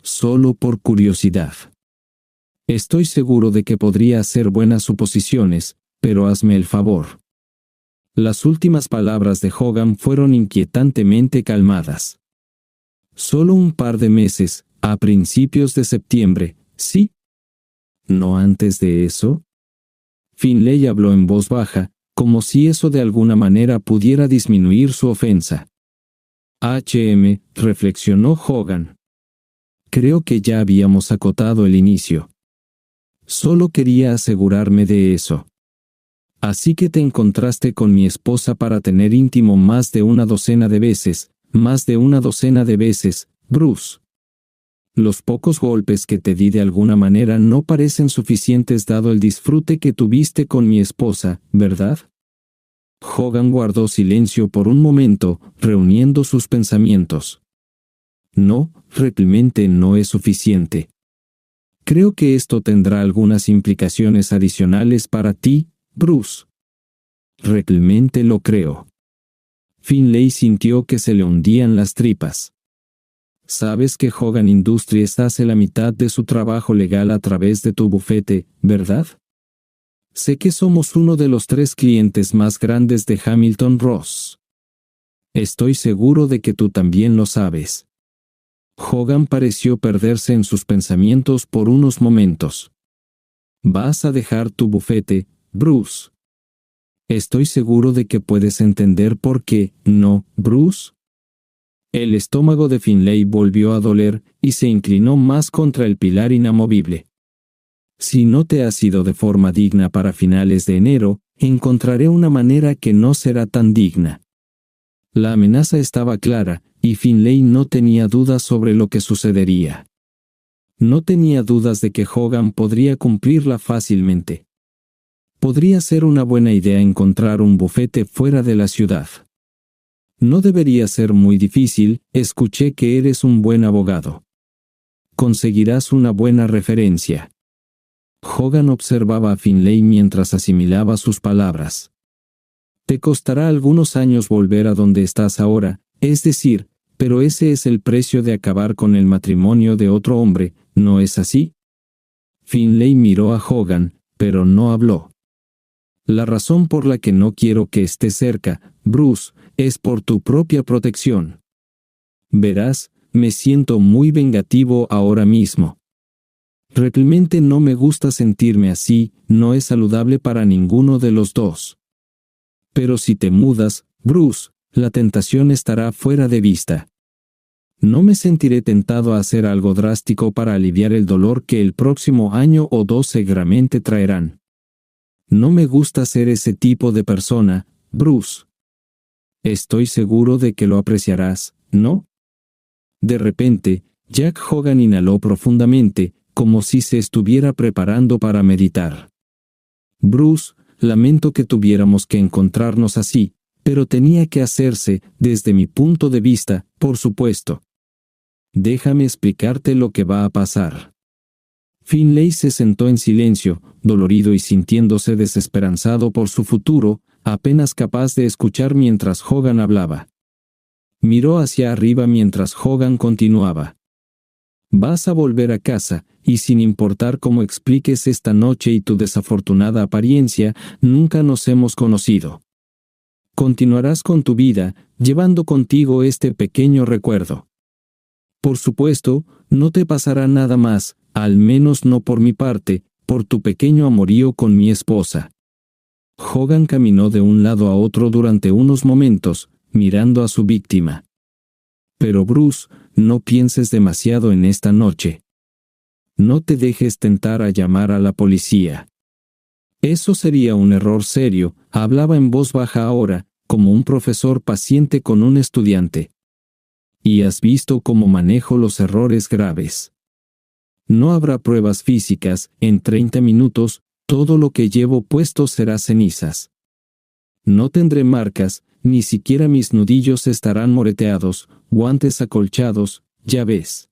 Solo por curiosidad. Estoy seguro de que podría hacer buenas suposiciones, pero hazme el favor. Las últimas palabras de Hogan fueron inquietantemente calmadas. Solo un par de meses, a principios de septiembre, ¿sí? ¿No antes de eso? Finlay habló en voz baja, como si eso de alguna manera pudiera disminuir su ofensa. Reflexionó Hogan. Creo que ya habíamos acotado el inicio. Solo quería asegurarme de eso. Así que te encontraste con mi esposa para tener íntimo más de una docena de veces, Bruce. Los pocos golpes que te di de alguna manera no parecen suficientes dado el disfrute que tuviste con mi esposa, ¿verdad? Hogan guardó silencio por un momento, reuniendo sus pensamientos. No, realmente no es suficiente. Creo que esto tendrá algunas implicaciones adicionales para ti, Bruce. Realmente lo creo. Finlay sintió que se le hundían las tripas. Sabes que Hogan Industries hace la mitad de su trabajo legal a través de tu bufete, ¿verdad? Sé que somos uno de los 3 clientes más grandes de Hamilton Ross. Estoy seguro de que tú también lo sabes. Hogan pareció perderse en sus pensamientos por unos momentos. ¿Vas a dejar tu bufete, Bruce? Estoy seguro de que puedes entender por qué, ¿no, Bruce? El estómago de Finlay volvió a doler y se inclinó más contra el pilar inamovible. Si no te has ido de forma digna para finales de enero, encontraré una manera que no será tan digna. La amenaza estaba clara, y Finlay no tenía dudas sobre lo que sucedería. No tenía dudas de que Hogan podría cumplirla fácilmente. Podría ser una buena idea encontrar un bufete fuera de la ciudad. No debería ser muy difícil, escuché que eres un buen abogado. Conseguirás una buena referencia. Hogan observaba a Finlay mientras asimilaba sus palabras. Te costará algunos años volver a donde estás ahora, es decir, pero ese es el precio de acabar con el matrimonio de otro hombre, ¿no es así? Finlay miró a Hogan, pero no habló. La razón por la que no quiero que estés cerca, Bruce, es por tu propia protección. Verás, me siento muy vengativo ahora mismo. Realmente no me gusta sentirme así, no es saludable para ninguno de los dos. Pero si te mudas, Bruce, la tentación estará fuera de vista. No me sentiré tentado a hacer algo drástico para aliviar el dolor que el próximo año o dos seguramente traerán. No me gusta ser ese tipo de persona, Bruce. Estoy seguro de que lo apreciarás, ¿no? De repente, Jack Hogan inhaló profundamente, como si se estuviera preparando para meditar. Bruce, lamento que tuviéramos que encontrarnos así, pero tenía que hacerse, desde mi punto de vista, por supuesto. Déjame explicarte lo que va a pasar. Finlay se sentó en silencio, dolorido y sintiéndose desesperanzado por su futuro, apenas capaz de escuchar mientras Hogan hablaba. Miró hacia arriba mientras Hogan continuaba. Vas a volver a casa, y sin importar cómo expliques esta noche y tu desafortunada apariencia, nunca nos hemos conocido. Continuarás con tu vida, llevando contigo este pequeño recuerdo. Por supuesto, no te pasará nada más, al menos no por mi parte, por tu pequeño amorío con mi esposa. Hogan caminó de un lado a otro durante unos momentos, mirando a su víctima. Pero Bruce, no pienses demasiado en esta noche. No te dejes tentar a llamar a la policía. Eso sería un error serio, hablaba en voz baja ahora, como un profesor paciente con un estudiante. Y has visto cómo manejo los errores graves. No habrá pruebas físicas, en 30 minutos, todo lo que llevo puesto será cenizas. No tendré marcas, ni siquiera mis nudillos estarán moreteados, guantes acolchados, ya ves.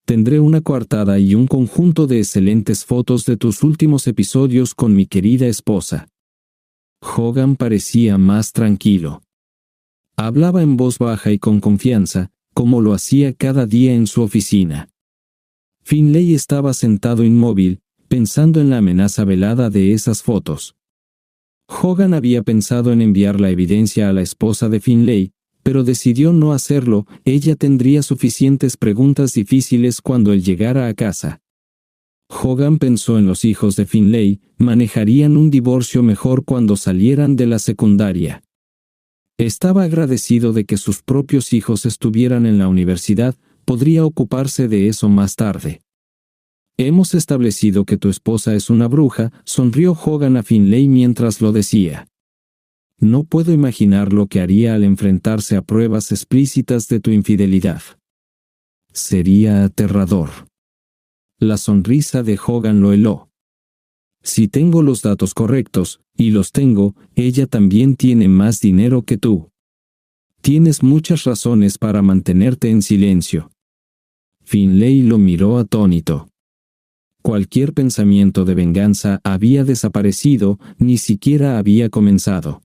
Tendré una coartada y un conjunto de excelentes fotos de tus últimos episodios con mi querida esposa. Hogan parecía más tranquilo. Hablaba en voz baja y con confianza, como lo hacía cada día en su oficina. Finlay estaba sentado inmóvil, pensando en la amenaza velada de esas fotos. Hogan había pensado en enviar la evidencia a la esposa de Finlay, pero decidió no hacerlo. Ella tendría suficientes preguntas difíciles cuando él llegara a casa. Hogan pensó en los hijos de Finlay, manejarían un divorcio mejor cuando salieran de la secundaria. Estaba agradecido de que sus propios hijos estuvieran en la universidad, podría ocuparse de eso más tarde. Hemos establecido que tu esposa es una bruja, sonrió Hogan a Finlay mientras lo decía. No puedo imaginar lo que haría al enfrentarse a pruebas explícitas de tu infidelidad. Sería aterrador. La sonrisa de Hogan lo heló. Si tengo los datos correctos, y los tengo, ella también tiene más dinero que tú. Tienes muchas razones para mantenerte en silencio. Finlay lo miró atónito. Cualquier pensamiento de venganza había desaparecido, ni siquiera había comenzado.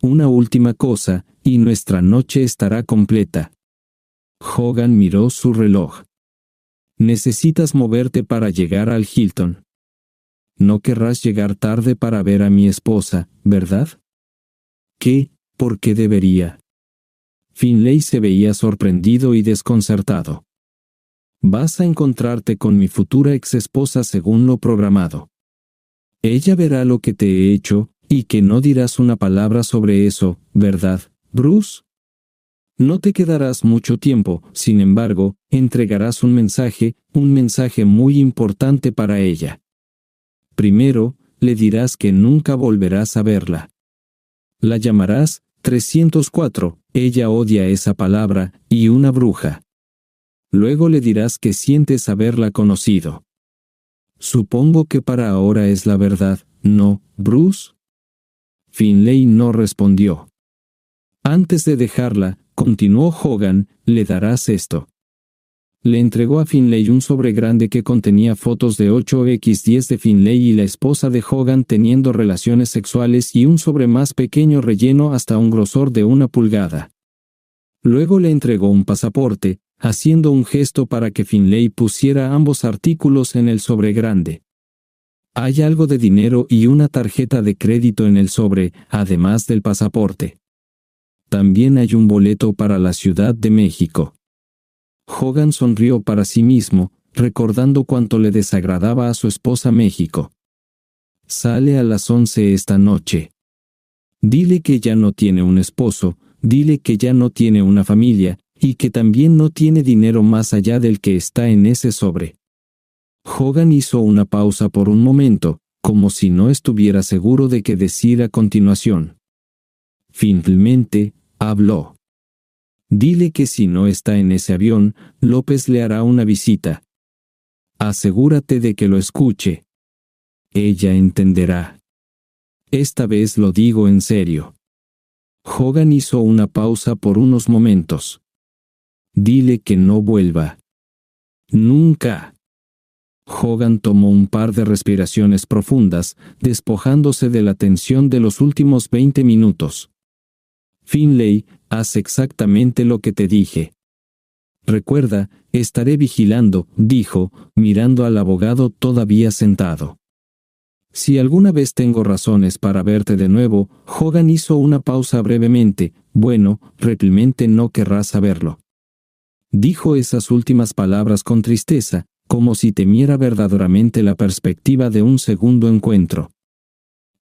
Una última cosa, y nuestra noche estará completa. Hogan miró su reloj. Necesitas moverte para llegar al Hilton. No querrás llegar tarde para ver a mi esposa, ¿verdad? ¿Qué? ¿Por qué debería? Finlay se veía sorprendido y desconcertado. Vas a encontrarte con mi futura exesposa según lo programado. Ella verá lo que te he hecho, y que no dirás una palabra sobre eso, ¿verdad, Bruce? No te quedarás mucho tiempo, sin embargo, entregarás un mensaje muy importante para ella. Primero, le dirás que nunca volverás a verla. La llamarás 304, ella odia esa palabra, y una bruja. Luego le dirás que sientes haberla conocido. Supongo que para ahora es la verdad, ¿no, Bruce? Finlay no respondió. Antes de dejarla, continuó Hogan, le darás esto. Le entregó a Finlay un sobre grande que contenía fotos de 8x10 de Finlay y la esposa de Hogan teniendo relaciones sexuales y un sobre más pequeño relleno hasta un grosor de 1 pulgada. Luego le entregó un pasaporte, haciendo un gesto para que Finlay pusiera ambos artículos en el sobre grande. Hay algo de dinero y una tarjeta de crédito en el sobre, además del pasaporte. También hay un boleto para la Ciudad de México. Hogan sonrió para sí mismo, recordando cuánto le desagradaba a su esposa México. Sale a las 11 esta noche. Dile que ya no tiene un esposo, dile que ya no tiene una familia, y que también no tiene dinero más allá del que está en ese sobre. Hogan hizo una pausa por un momento, como si no estuviera seguro de qué decir a continuación. Finalmente, habló. Dile que si no está en ese avión, López le hará una visita. Asegúrate de que lo escuche. Ella entenderá. Esta vez lo digo en serio. Hogan hizo una pausa por unos momentos. Dile que no vuelva. Nunca. Hogan tomó un par de respiraciones profundas, despojándose de la tensión de los últimos 20 minutos. Finlay, haz exactamente lo que te dije. Recuerda, estaré vigilando, dijo, mirando al abogado todavía sentado. Si alguna vez tengo razones para verte de nuevo, Hogan hizo una pausa brevemente. Bueno, realmente no querrás saberlo. Dijo esas últimas palabras con tristeza, como si temiera verdaderamente la perspectiva de un segundo encuentro.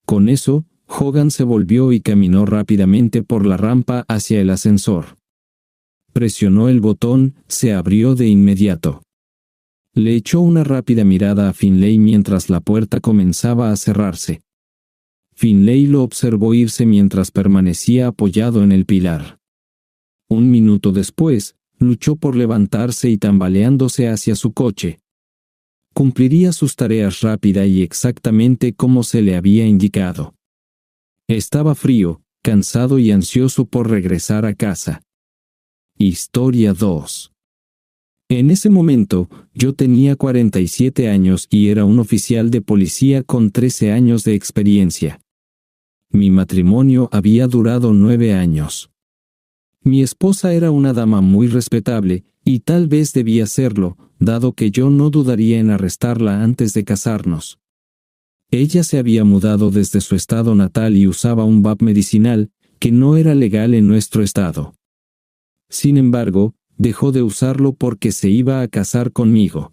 Con eso, Hogan se volvió y caminó rápidamente por la rampa hacia el ascensor. Presionó el botón, se abrió de inmediato. Le echó una rápida mirada a Finlay mientras la puerta comenzaba a cerrarse. Finlay lo observó irse mientras permanecía apoyado en el pilar. Un minuto después, luchó por levantarse y tambaleándose hacia su coche. Cumpliría sus tareas rápida y exactamente como se le había indicado. Estaba frío, cansado y ansioso por regresar a casa. Historia 2. En ese momento, yo tenía 47 años y era un oficial de policía con 13 años de experiencia. Mi matrimonio había durado 9 años. Mi esposa era una dama muy respetable, y tal vez debía serlo, dado que yo no dudaría en arrestarla antes de casarnos. Ella se había mudado desde su estado natal y usaba un VAP medicinal, que no era legal en nuestro estado. Sin embargo, dejó de usarlo porque se iba a casar conmigo.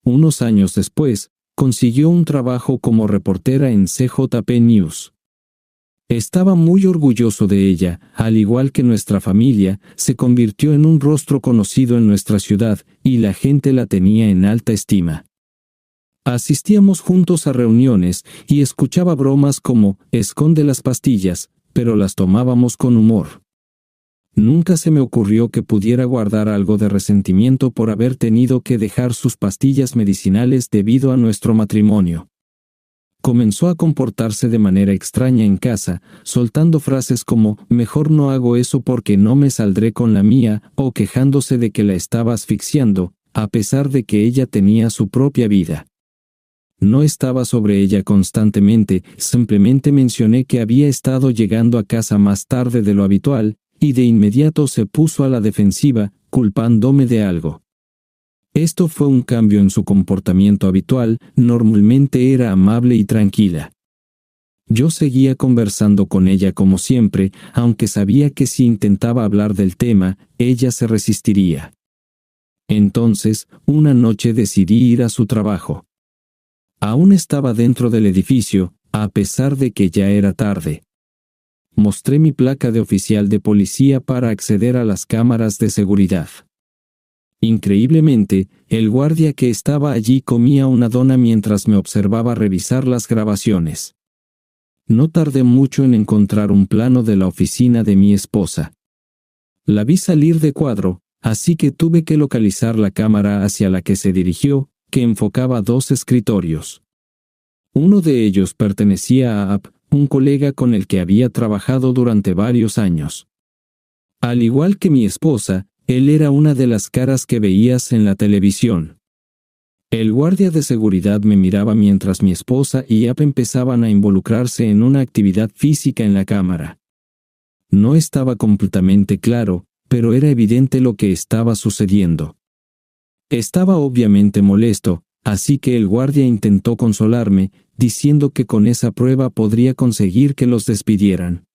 Unos años después, consiguió un trabajo como reportera en CJP News. Estaba muy orgulloso de ella, al igual que nuestra familia, se convirtió en un rostro conocido en nuestra ciudad, y la gente la tenía en alta estima. Asistíamos juntos a reuniones, y escuchaba bromas como, esconde las pastillas, pero las tomábamos con humor. Nunca se me ocurrió que pudiera guardar algo de resentimiento por haber tenido que dejar sus pastillas medicinales debido a nuestro matrimonio. Comenzó a comportarse de manera extraña en casa, soltando frases como, mejor no hago eso porque no me saldré con la mía, o quejándose de que la estaba asfixiando, a pesar de que ella tenía su propia vida. No estaba sobre ella constantemente, simplemente mencioné que había estado llegando a casa más tarde de lo habitual, y de inmediato se puso a la defensiva, culpándome de algo. Esto fue un cambio en su comportamiento habitual, normalmente era amable y tranquila. Yo seguía conversando con ella como siempre, aunque sabía que si intentaba hablar del tema, ella se resistiría. Entonces, una noche decidí ir a su trabajo. Aún estaba dentro del edificio, a pesar de que ya era tarde. Mostré mi placa de oficial de policía para acceder a las cámaras de seguridad. Increíblemente, el guardia que estaba allí comía una dona mientras me observaba revisar las grabaciones. No tardé mucho en encontrar un plano de la oficina de mi esposa. La vi salir de cuadro, así que tuve que localizar la cámara hacia la que se dirigió, que enfocaba 2 escritorios. Uno de ellos pertenecía a App, un colega con el que había trabajado durante varios años. Al igual que mi esposa, él era una de las caras que veías en la televisión. El guardia de seguridad me miraba mientras mi esposa y App empezaban a involucrarse en una actividad física en la cámara. No estaba completamente claro, pero era evidente lo que estaba sucediendo. Estaba obviamente molesto, así que el guardia intentó consolarme, diciendo que con esa prueba podría conseguir que los despidieran.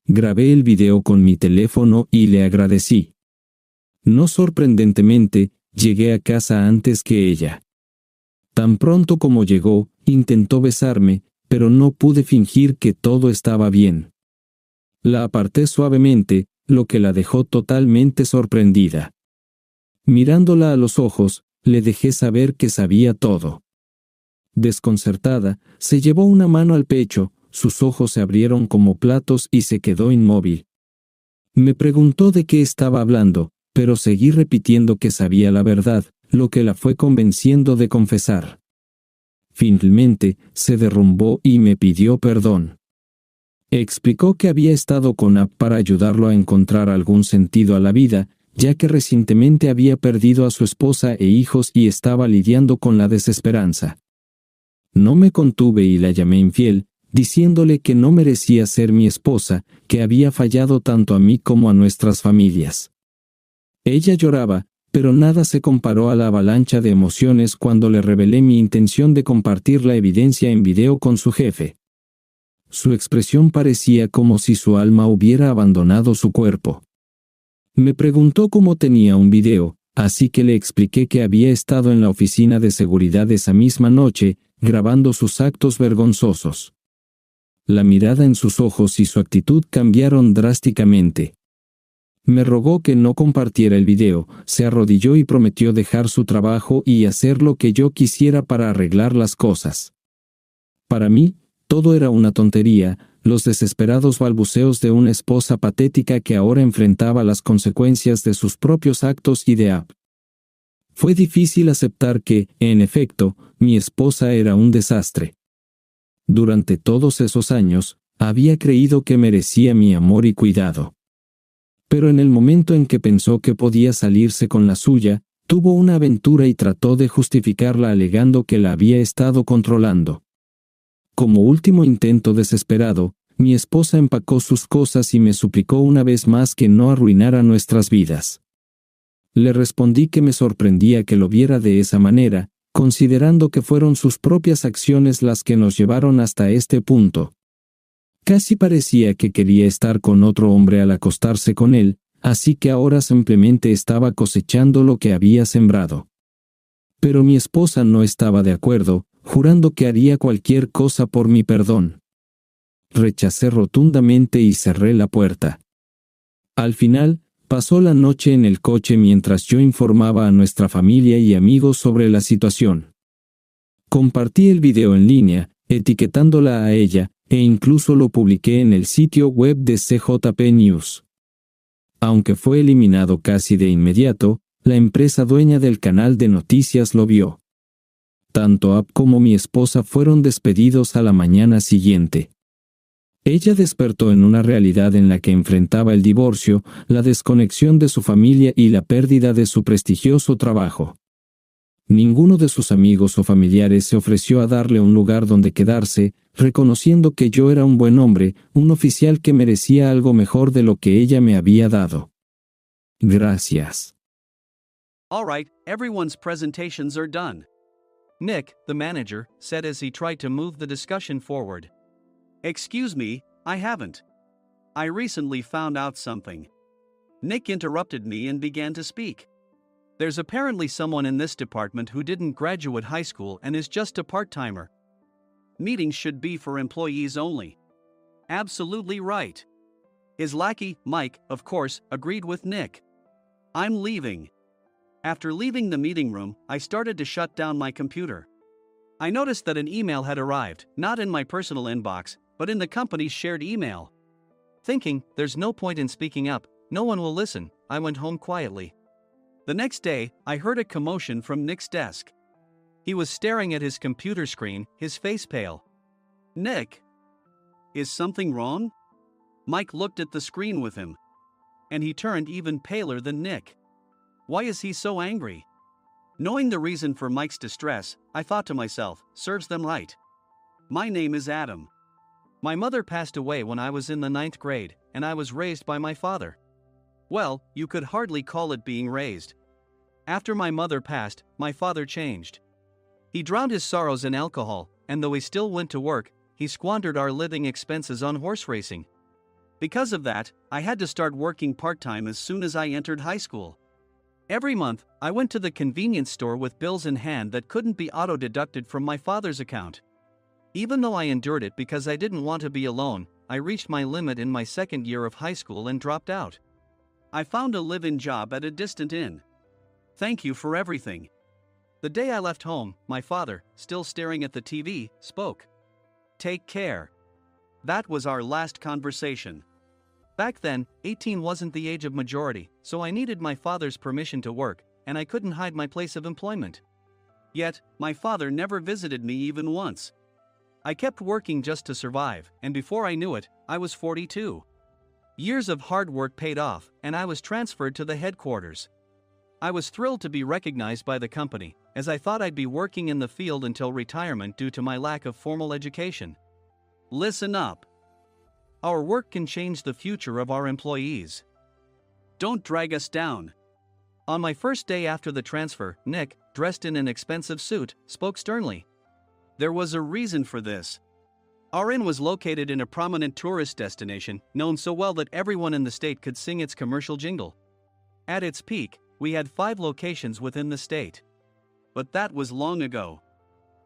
Grabé el video con mi teléfono y le agradecí. No sorprendentemente, llegué a casa antes que ella. Tan pronto como llegó, intentó besarme, pero no pude fingir que todo estaba bien. La aparté suavemente, lo que la dejó totalmente sorprendida. Mirándola a los ojos, le dejé saber que sabía todo. Desconcertada, se llevó una mano al pecho, sus ojos se abrieron como platos y se quedó inmóvil. Me preguntó de qué estaba hablando, pero seguí repitiendo que sabía la verdad, lo que la fue convenciendo de confesar. Finalmente, se derrumbó y me pidió perdón. Explicó que había estado con App para ayudarlo a encontrar algún sentido a la vida, ya que recientemente había perdido a su esposa e hijos y estaba lidiando con la desesperanza. No me contuve y la llamé infiel, diciéndole que no merecía ser mi esposa, que había fallado tanto a mí como a nuestras familias. Ella lloraba, pero nada se comparó a la avalancha de emociones cuando le revelé mi intención de compartir la evidencia en video con su jefe. Su expresión parecía como si su alma hubiera abandonado su cuerpo. Me preguntó cómo tenía un video, así que le expliqué que había estado en la oficina de seguridad esa misma noche, grabando sus actos vergonzosos. La mirada en sus ojos y su actitud cambiaron drásticamente. Me rogó que no compartiera el video, se arrodilló y prometió dejar su trabajo y hacer lo que yo quisiera para arreglar las cosas. Para mí, todo era una tontería, los desesperados balbuceos de una esposa patética que ahora enfrentaba las consecuencias de sus propios actos y de App. Fue difícil aceptar que, en efecto, mi esposa era un desastre. Durante todos esos años, había creído que merecía mi amor y cuidado. Pero en el momento en que pensó que podía salirse con la suya, tuvo una aventura y trató de justificarla alegando que la había estado controlando. Como último intento desesperado, mi esposa empacó sus cosas y me suplicó una vez más que no arruinara nuestras vidas. Le respondí que me sorprendía que lo viera de esa manera, considerando que fueron sus propias acciones las que nos llevaron hasta este punto. Casi parecía que quería estar con otro hombre al acostarse con él, así que ahora simplemente estaba cosechando lo que había sembrado. Pero mi esposa no estaba de acuerdo, jurando que haría cualquier cosa por mi perdón. Rechacé rotundamente y cerré la puerta. Al final, pasó la noche en el coche mientras yo informaba a nuestra familia y amigos sobre la situación. Compartí el video en línea, etiquetándola a ella, e incluso lo publiqué en el sitio web de CJP News. Aunque fue eliminado casi de inmediato, la empresa dueña del canal de noticias lo vio. Tanto App como mi esposa fueron despedidos a la mañana siguiente. Ella despertó en una realidad en la que enfrentaba el divorcio, la desconexión de su familia y la pérdida de su prestigioso trabajo. Ninguno de sus amigos o familiares se ofreció a darle un lugar donde quedarse, reconociendo que yo era un buen hombre, un oficial que merecía algo mejor de lo que ella me había dado. Gracias. All right, everyone's presentations are done. Nick, the manager, said as he tried to move the discussion forward. Excuse me, I haven't. I recently found out something. Nick interrupted me and began to speak. There's apparently someone in this department who didn't graduate high school and is just a part-timer. Meetings should be for employees only. Absolutely right. His lackey, Mike, of course, agreed with Nick. I'm leaving. After leaving the meeting room, I started to shut down my computer. I noticed that an email had arrived, not in my personal inbox, but in the company's shared email. Thinking, there's no point in speaking up, no one will listen, I went home quietly. The next day, I heard a commotion from Nick's desk. He was staring at his computer screen, his face pale. Nick? Is something wrong? Mike looked at the screen with him. And he turned even paler than Nick. Why is he so angry? Knowing the reason for Mike's distress, I thought to myself, serves them right. My name is Adam. My mother passed away when I was in the 9th grade, and I was raised by my father. Well, you could hardly call it being raised. After my mother passed, my father changed. He drowned his sorrows in alcohol, and though he still went to work, he squandered our living expenses on horse racing. Because of that, I had to start working part-time as soon as I entered high school. Every month, I went to the convenience store with bills in hand that couldn't be auto-deducted from my father's account. Even though I endured it because I didn't want to be alone, I reached my limit in my second year of high school and dropped out. I found a live-in job at a distant inn. Thank you for everything. The day I left home, my father, still staring at the TV, spoke. Take care. That was our last conversation. Back then, 18 wasn't the age of majority, so I needed my father's permission to work, and I couldn't hide my place of employment. Yet, my father never visited me even once. I kept working just to survive, and before I knew it, I was 42. Years of hard work paid off, and I was transferred to the headquarters. I was thrilled to be recognized by the company, as I thought I'd be working in the field until retirement due to my lack of formal education. Listen up. Our work can change the future of our employees. Don't drag us down. On my first day after the transfer, Nick, dressed in an expensive suit, spoke sternly. There was a reason for this. Our inn was located in a prominent tourist destination, known so well that everyone in the state could sing its commercial jingle. At its peak, we had 5 locations within the state. But that was long ago.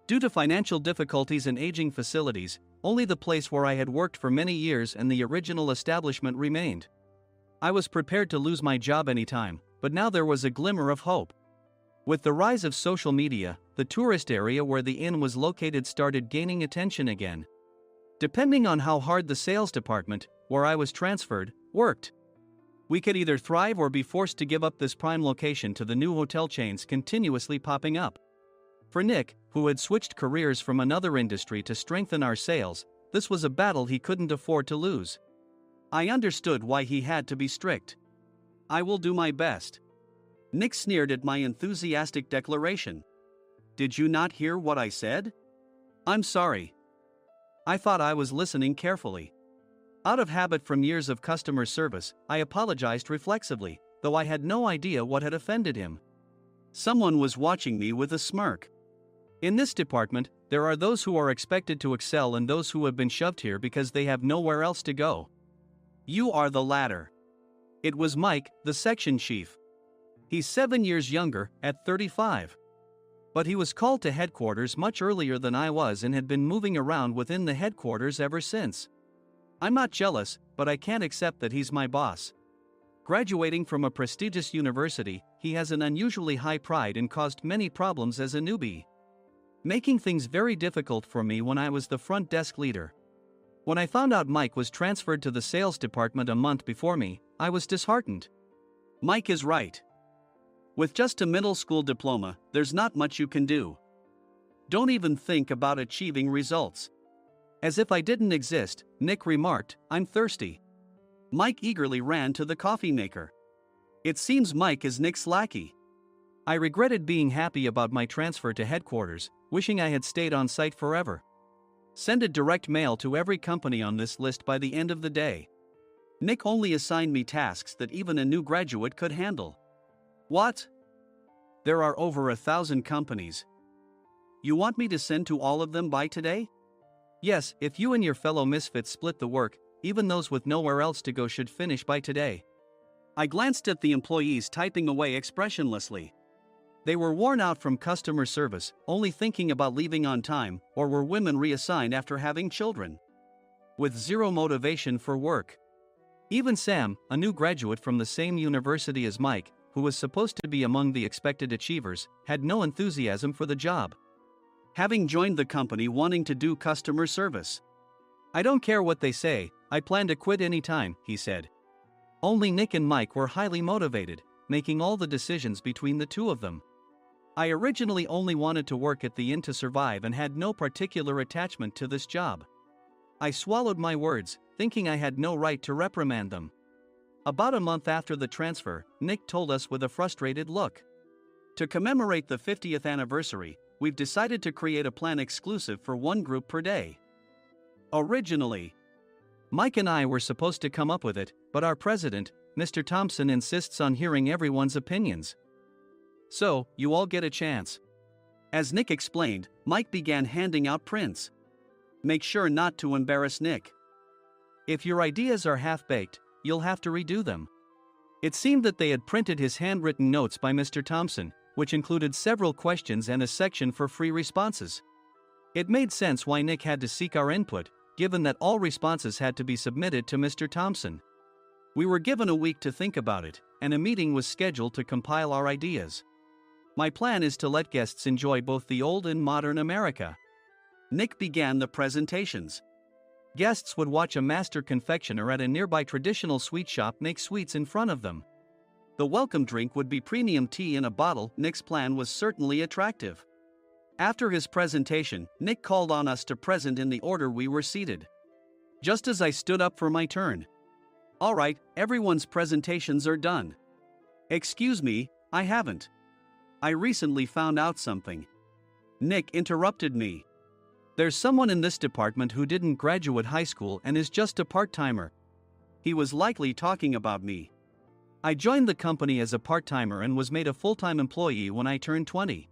Due to financial difficulties and aging facilities, only the place where I had worked for many years and the original establishment remained. I was prepared to lose my job anytime, but now there was a glimmer of hope. With the rise of social media, the tourist area where the inn was located started gaining attention again. Depending on how hard the sales department, where I was transferred, worked, we could either thrive or be forced to give up this prime location to the new hotel chains continuously popping up. For Nick, who had switched careers from another industry to strengthen our sales, this was a battle he couldn't afford to lose. I understood why he had to be strict. I will do my best. Nick sneered at my enthusiastic declaration. Did you not hear what I said? I'm sorry. I thought I was listening carefully. Out of habit from years of customer service, I apologized reflexively, though I had no idea what had offended him. Someone was watching me with a smirk. In this department, there are those who are expected to excel and those who have been shoved here because they have nowhere else to go. You are the latter. It was Mike, the section chief. He's 7 years younger, at 35. But he was called to headquarters much earlier than I was and had been moving around within the headquarters ever since. I'm not jealous, but I can't accept that he's my boss. Graduating from a prestigious university, he has an unusually high pride and caused many problems as a newbie, making things very difficult for me when I was the front desk leader. When I found out Mike was transferred to the sales department a month before me, I was disheartened. Mike is right. With just a middle school diploma, there's not much you can do. Don't even think about achieving results. As if I didn't exist, Nick remarked, I'm thirsty. Mike eagerly ran to the coffee maker. It seems Mike is Nick's lackey. I regretted being happy about my transfer to headquarters, wishing I had stayed on site forever. Send a direct mail to every company on this list by the end of the day. Nick only assigned me tasks that even a new graduate could handle. What? There are over 1,000 companies. You want me to send to all of them by today? Yes, if you and your fellow misfits split the work, even those with nowhere else to go should finish by today. I glanced at the employees typing away expressionlessly. They were worn out from customer service, only thinking about leaving on time, or were women reassigned after having children, with zero motivation for work. Even Sam, a new graduate from the same university as Mike, who was supposed to be among the expected achievers, had no enthusiasm for the job, having joined the company wanting to do customer service. I don't care what they say, I plan to quit any time, he said. Only Nick and Mike were highly motivated, making all the decisions between the two of them. I originally only wanted to work at the inn to survive and had no particular attachment to this job. I swallowed my words, thinking I had no right to reprimand them. About a month after the transfer, Nick told us with a frustrated look. To commemorate the 50th anniversary, we've decided to create a plan exclusive for one group per day. Originally, Mike and I were supposed to come up with it, but our president, Mr. Thompson, insists on hearing everyone's opinions. So, you all get a chance. As Nick explained, Mike began handing out prints. Make sure not to embarrass Nick. If your ideas are half-baked, you'll have to redo them. It seemed that they had printed his handwritten notes by Mr. Thompson, which included several questions and a section for free responses. It made sense why Nick had to seek our input, given that all responses had to be submitted to Mr. Thompson. We were given a week to think about it, and a meeting was scheduled to compile our ideas. My plan is to let guests enjoy both the old and modern America. Nick began the presentations. Guests would watch a master confectioner at a nearby traditional sweet shop make sweets in front of them. The welcome drink would be premium tea in a bottle. Nick's plan was certainly attractive. After his presentation, Nick called on us to present in the order we were seated. Just as I stood up for my turn. All right, everyone's presentations are done. Excuse me, I haven't. I recently found out something. Nick interrupted me. There's someone in this department who didn't graduate high school and is just a part-timer. He was likely talking about me. I joined the company as a part-timer and was made a full-time employee when I turned 20.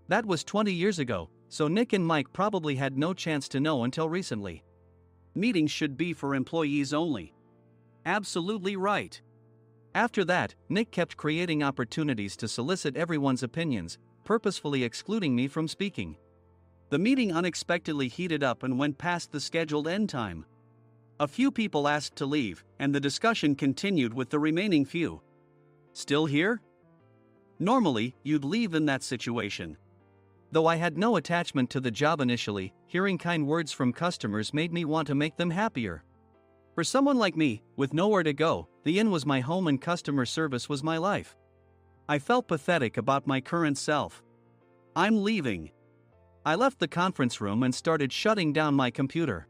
That was 20 years ago, so Nick and Mike probably had no chance to know until recently. Meetings should be for employees only. Absolutely right. After that, Nick kept creating opportunities to solicit everyone's opinions, purposefully excluding me from speaking. The meeting unexpectedly heated up and went past the scheduled end time. A few people asked to leave, and the discussion continued with the remaining few. Still here? Normally, you'd leave in that situation. Though I had no attachment to the job initially, hearing kind words from customers made me want to make them happier. For someone like me, with nowhere to go, the inn was my home and customer service was my life. I felt pathetic about my current self. I'm leaving. I left the conference room and started shutting down my computer.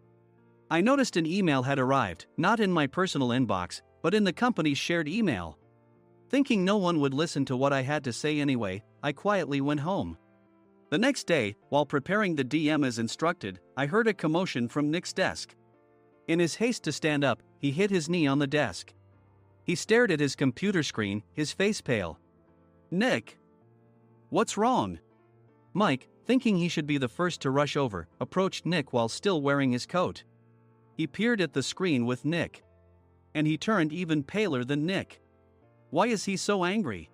I noticed an email had arrived, not in my personal inbox, but in the company's shared email. Thinking no one would listen to what I had to say anyway, I quietly went home. The next day, while preparing the DM as instructed, I heard a commotion from Nick's desk. In his haste to stand up, he hit his knee on the desk. He stared at his computer screen, his face pale. Nick! What's wrong? Mike, thinking he should be the first to rush over, approached Nick while still wearing his coat. He peered at the screen with Nick. And he turned even paler than Nick. Why is he so angry?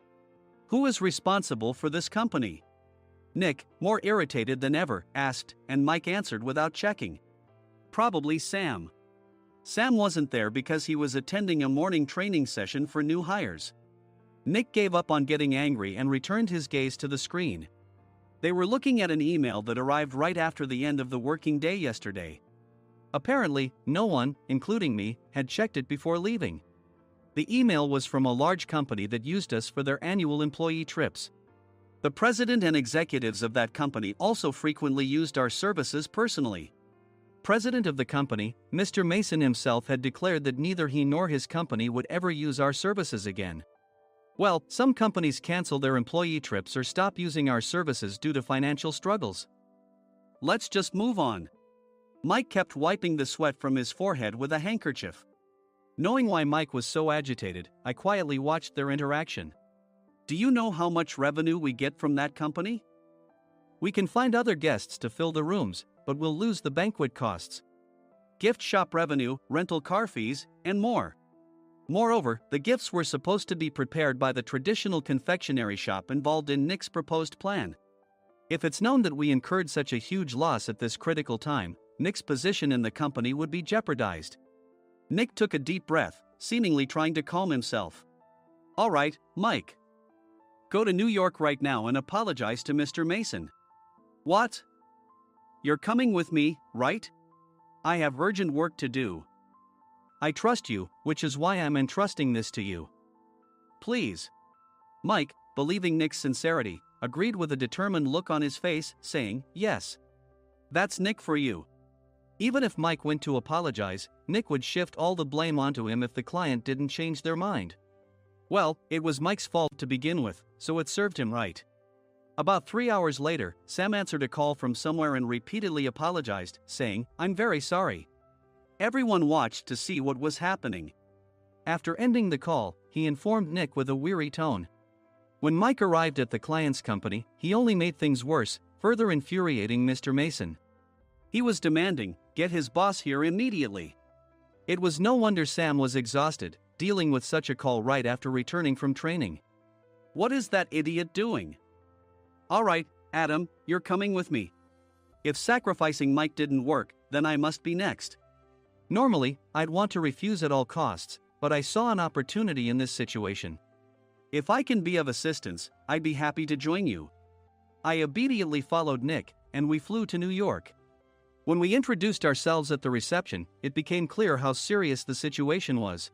Who is responsible for this company? Nick, more irritated than ever, asked, and Mike answered without checking. Probably Sam. Sam wasn't there because he was attending a morning training session for new hires. Nick gave up on getting angry and returned his gaze to the screen. They were looking at an email that arrived right after the end of the working day yesterday. Apparently, no one, including me, had checked it before leaving. The email was from a large company that used us for their annual employee trips. The president and executives of that company also frequently used our services personally. President of the company, Mr. Mason himself had declared that neither he nor his company would ever use our services again. Well, some companies cancel their employee trips or stop using our services due to financial struggles. Let's just move on. Mike kept wiping the sweat from his forehead with a handkerchief. Knowing why Mike was so agitated, I quietly watched their interaction. Do you know how much revenue we get from that company? We can find other guests to fill the rooms, but we'll lose the banquet costs, gift shop revenue, rental car fees, and more. Moreover, the gifts were supposed to be prepared by the traditional confectionery shop involved in Nick's proposed plan. If it's known that we incurred such a huge loss at this critical time, Nick's position in the company would be jeopardized. Nick took a deep breath, seemingly trying to calm himself. All right, Mike. Go to New York right now and apologize to Mr. Mason. What? You're coming with me, right? I have urgent work to do. I trust you, which is why I'm entrusting this to you. Please. Mike, believing Nick's sincerity, agreed with a determined look on his face, saying, yes. That's Nick for you. Even if Mike went to apologize, Nick would shift all the blame onto him if the client didn't change their mind. Well, it was Mike's fault to begin with, so it served him right. About 3 hours later, Sam answered a call from somewhere and repeatedly apologized, saying, I'm very sorry. Everyone watched to see what was happening. After ending the call, he informed Nick with a weary tone. When Mike arrived at the client's company, he only made things worse, further infuriating Mr. Mason. He was demanding, "Get his boss here immediately." It was no wonder Sam was exhausted, dealing with such a call right after returning from training. "What is that idiot doing?" "All right, Adam, you're coming with me. If sacrificing Mike didn't work, then I must be next." Normally, I'd want to refuse at all costs, but I saw an opportunity in this situation. "If I can be of assistance, I'd be happy to join you." I obediently followed Nick, and we flew to New York. When we introduced ourselves at the reception, it became clear how serious the situation was,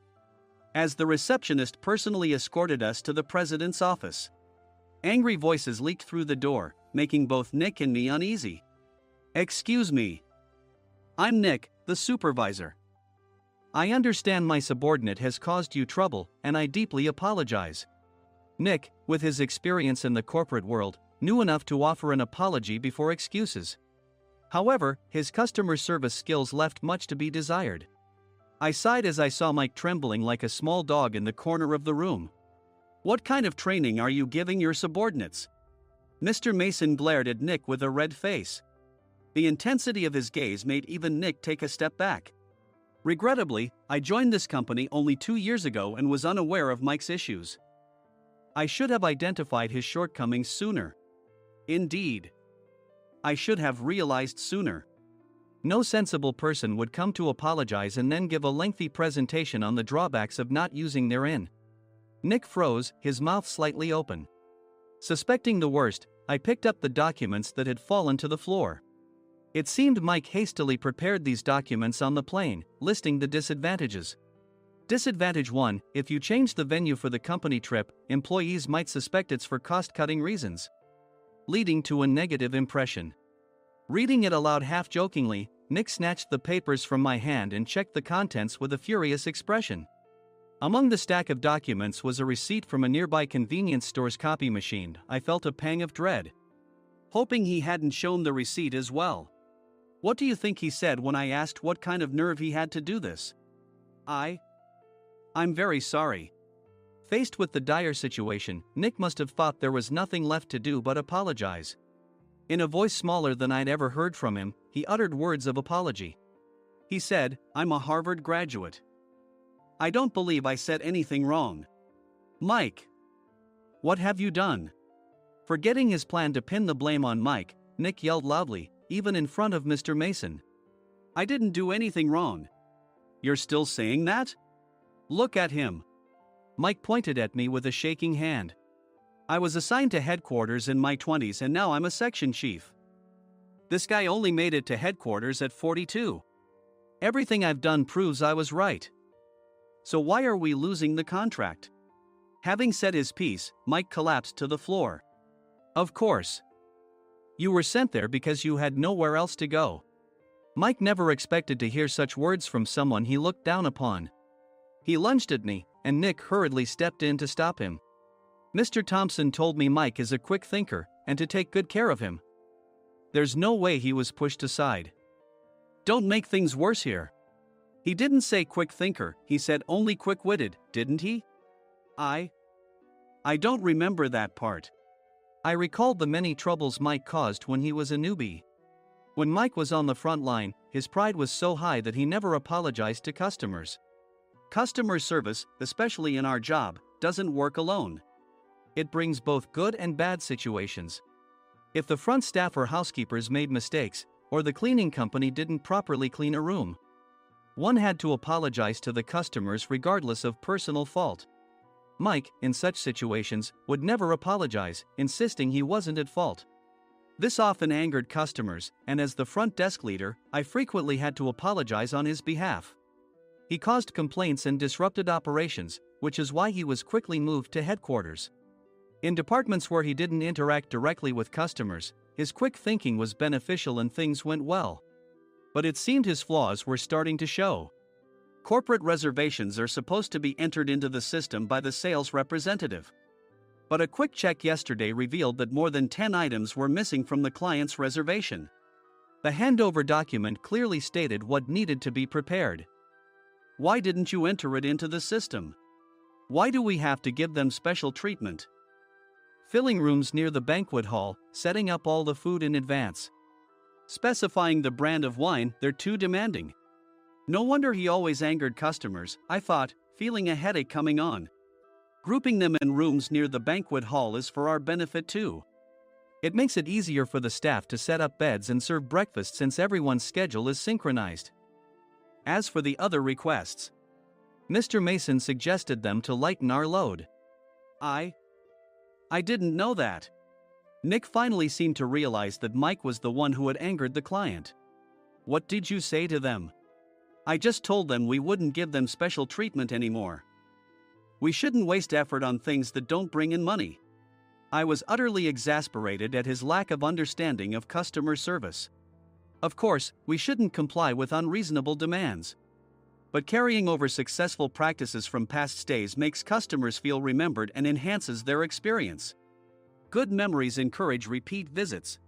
as the receptionist personally escorted us to the president's office. Angry voices leaked through the door, making both Nick and me uneasy. "Excuse me. I'm Nick, the supervisor. I understand my subordinate has caused you trouble, and I deeply apologize." Nick, with his experience in the corporate world, knew enough to offer an apology before excuses. However, his customer service skills left much to be desired. I sighed as I saw Mike trembling like a small dog in the corner of the room. "What kind of training are you giving your subordinates?" Mr. Mason glared at Nick with a red face. The intensity of his gaze made even Nick take a step back. Regrettably, I joined this company only 2 years ago and was unaware of Mike's issues. I should have identified his shortcomings sooner. Indeed, I should have realized sooner. No sensible person would come to apologize and then give a lengthy presentation on the drawbacks of not using their in. Nick froze, his mouth slightly open. Suspecting the worst, I picked up the documents that had fallen to the floor. It seemed Mike hastily prepared these documents on the plane, listing the disadvantages. Disadvantage 1: if you change the venue for the company trip, employees might suspect it's for cost-cutting reasons, leading to a negative impression. Reading it aloud half-jokingly, Nick snatched the papers from my hand and checked the contents with a furious expression. Among the stack of documents was a receipt from a nearby convenience store's copy machine. I felt a pang of dread, hoping he hadn't shown the receipt as well. What do you think he said when I asked what kind of nerve he had to do this? I'm very sorry." Faced with the dire situation, Nick must have thought there was nothing left to do but apologize. In a voice smaller than I'd ever heard from him, he uttered words of apology. He said, "I'm a Harvard graduate. I don't believe I said anything wrong." "Mike, what have you done?" Forgetting his plan to pin the blame on Mike, Nick yelled loudly, even in front of Mr. Mason. "I didn't do anything wrong." "You're still saying that? Look at him." Mike pointed at me with a shaking hand. "I was assigned to headquarters in my 20s and now I'm a section chief. This guy only made it to headquarters at 42. Everything I've done proves I was right. So why are we losing the contract?" Having said his piece, Mike collapsed to the floor. "Of course. You were sent there because you had nowhere else to go." Mike never expected to hear such words from someone he looked down upon. He lunged at me, and Nick hurriedly stepped in to stop him. "Mr. Thompson told me Mike is a quick thinker, and to take good care of him." There's no way he was pushed aside. "Don't make things worse here." "He didn't say quick thinker, he said only quick-witted, didn't he?" I don't remember that part." I recalled the many troubles Mike caused when he was a newbie. When Mike was on the front line, his pride was so high that he never apologized to customers. Customer service, especially in our job, doesn't work alone. It brings both good and bad situations. If the front staff or housekeepers made mistakes, or the cleaning company didn't properly clean a room, one had to apologize to the customers regardless of personal fault. Mike, in such situations, would never apologize, insisting he wasn't at fault. This often angered customers, and as the front desk leader, I frequently had to apologize on his behalf. He caused complaints and disrupted operations, which is why he was quickly moved to headquarters. In departments where he didn't interact directly with customers, his quick thinking was beneficial and things went well. But it seemed his flaws were starting to show. Corporate reservations are supposed to be entered into the system by the sales representative. But a quick check yesterday revealed that more than 10 items were missing from the client's reservation. The handover document clearly stated what needed to be prepared. Why didn't you enter it into the system? Why do we have to give them special treatment? filling rooms near the banquet hall, setting up all the food in advance. Specifying the brand of wine, they're too demanding. No wonder he always angered customers, I thought, feeling a headache coming on. Grouping them in rooms near the banquet hall is for our benefit too. It makes it easier for the staff to set up beds and serve breakfast since everyone's schedule is synchronized. As for the other requests, Mr. Mason suggested them to lighten our load. I didn't know that. Nick finally seemed to realize that Mike was the one who had angered the client. What did you say to them? I just told them we wouldn't give them special treatment anymore. We shouldn't waste effort on things that don't bring in money. I was utterly exasperated at his lack of understanding of customer service. Of course, we shouldn't comply with unreasonable demands. But carrying over successful practices from past stays makes customers feel remembered and enhances their experience. Good memories encourage repeat visits.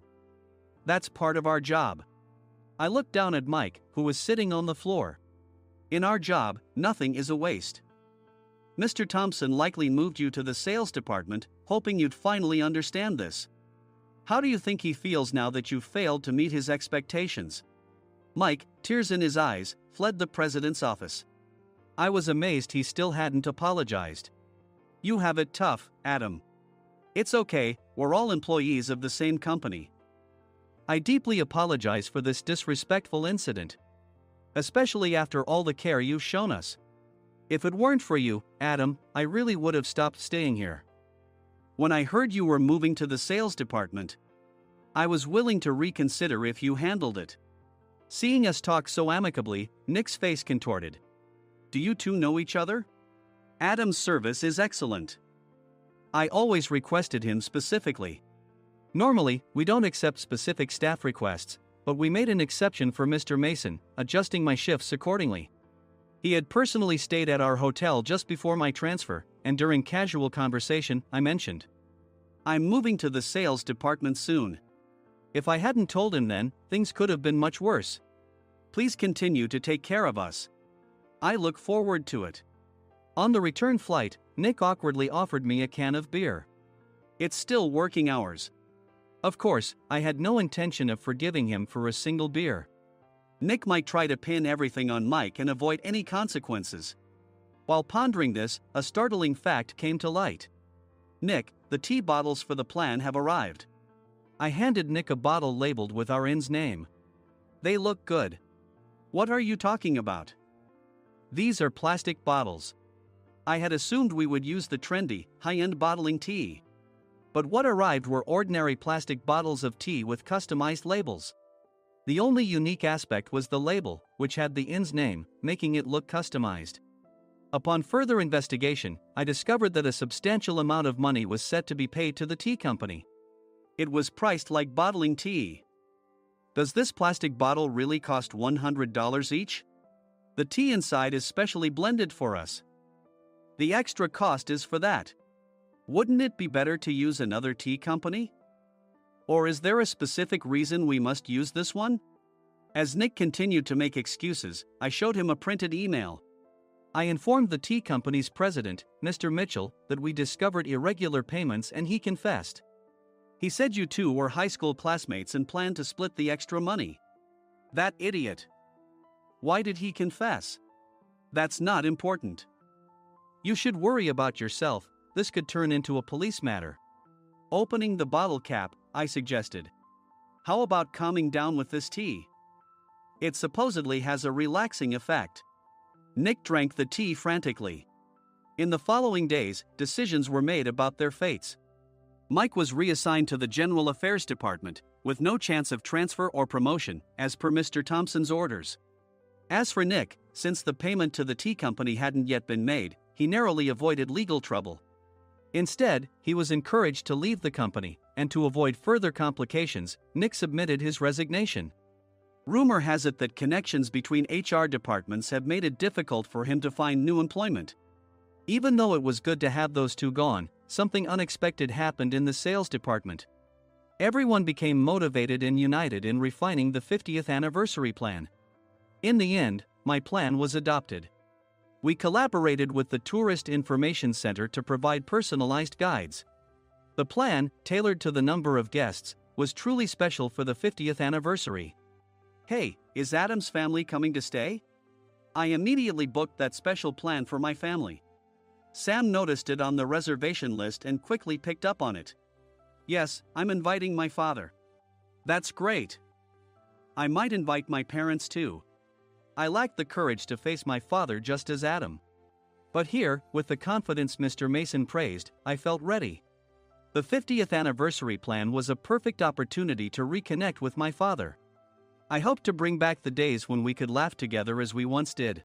That's part of our job. I looked down at Mike, who was sitting on the floor. In our job, nothing is a waste. Mr. Thompson likely moved you to the sales department, hoping you'd finally understand this. How do you think he feels now that you've failed to meet his expectations? Mike, tears in his eyes, fled the president's office. I was amazed he still hadn't apologized. You have it tough, Adam. It's okay, we're all employees of the same company. I deeply apologize for this disrespectful incident. Especially after all the care you've shown us. If it weren't for you, Adam, I really would have stopped staying here. When I heard you were moving to the sales department, I was willing to reconsider if you handled it. Seeing us talk so amicably, Nick's face contorted. Do you two know each other? Adam's service is excellent. I always requested him specifically. Normally, we don't accept specific staff requests, but we made an exception for Mr. Mason, adjusting my shifts accordingly. He had personally stayed at our hotel just before my transfer, and during casual conversation, I mentioned, I'm moving to the sales department soon. If I hadn't told him then, things could have been much worse. Please continue to take care of us. I look forward to it. On the return flight, Nick awkwardly offered me a can of beer. It's still working hours. Of course, I had no intention of forgiving him for a single beer. Nick might try to pin everything on Mike and avoid any consequences. While pondering this, a startling fact came to light. Nick, the tea bottles for the plan have arrived. I handed Nick a bottle labeled with our inn's name. They look good. What are you talking about? These are plastic bottles. I had assumed we would use the trendy, high-end bottling tea. But what arrived were ordinary plastic bottles of tea with customized labels. The only unique aspect was the label, which had the inn's name, making it look customized. Upon further investigation, I discovered that a substantial amount of money was set to be paid to the tea company. It was priced like bottling tea. Does this plastic bottle really cost $100 each? The tea inside is specially blended for us. The extra cost is for that. Wouldn't it be better to use another tea company? Or is there a specific reason we must use this one? As Nick continued to make excuses, I showed him a printed email. I informed the tea company's president, Mr. Mitchell, that we discovered irregular payments and he confessed. He said you two were high school classmates and planned to split the extra money. That idiot. Why did he confess? That's not important. You should worry about yourself, this could turn into a police matter. Opening the bottle cap, I suggested. How about calming down with this tea? It supposedly has a relaxing effect. Nick drank the tea frantically. In the following days, decisions were made about their fates. Mike was reassigned to the General Affairs Department, with no chance of transfer or promotion, as per Mr. Thompson's orders. As for Nick, since the payment to the tea company hadn't yet been made, he narrowly avoided legal trouble. Instead, he was encouraged to leave the company, and to avoid further complications, Nick submitted his resignation. Rumor has it that connections between HR departments have made it difficult for him to find new employment. Even though it was good to have those two gone, something unexpected happened in the sales department. Everyone became motivated and united in refining the 50th anniversary plan. In the end, my plan was adopted. We collaborated with the Tourist Information Center to provide personalized guides. The plan, tailored to the number of guests, was truly special for the 50th anniversary. Hey, is Adam's family coming to stay? I immediately booked that special plan for my family. Sam noticed it on the reservation list and quickly picked up on it. Yes, I'm inviting my father. That's great. I might invite my parents too. I lacked the courage to face my father just as Adam. But here, with the confidence Mr. Mason praised, I felt ready. The 50th anniversary plan was a perfect opportunity to reconnect with my father. I hoped to bring back the days when we could laugh together as we once did.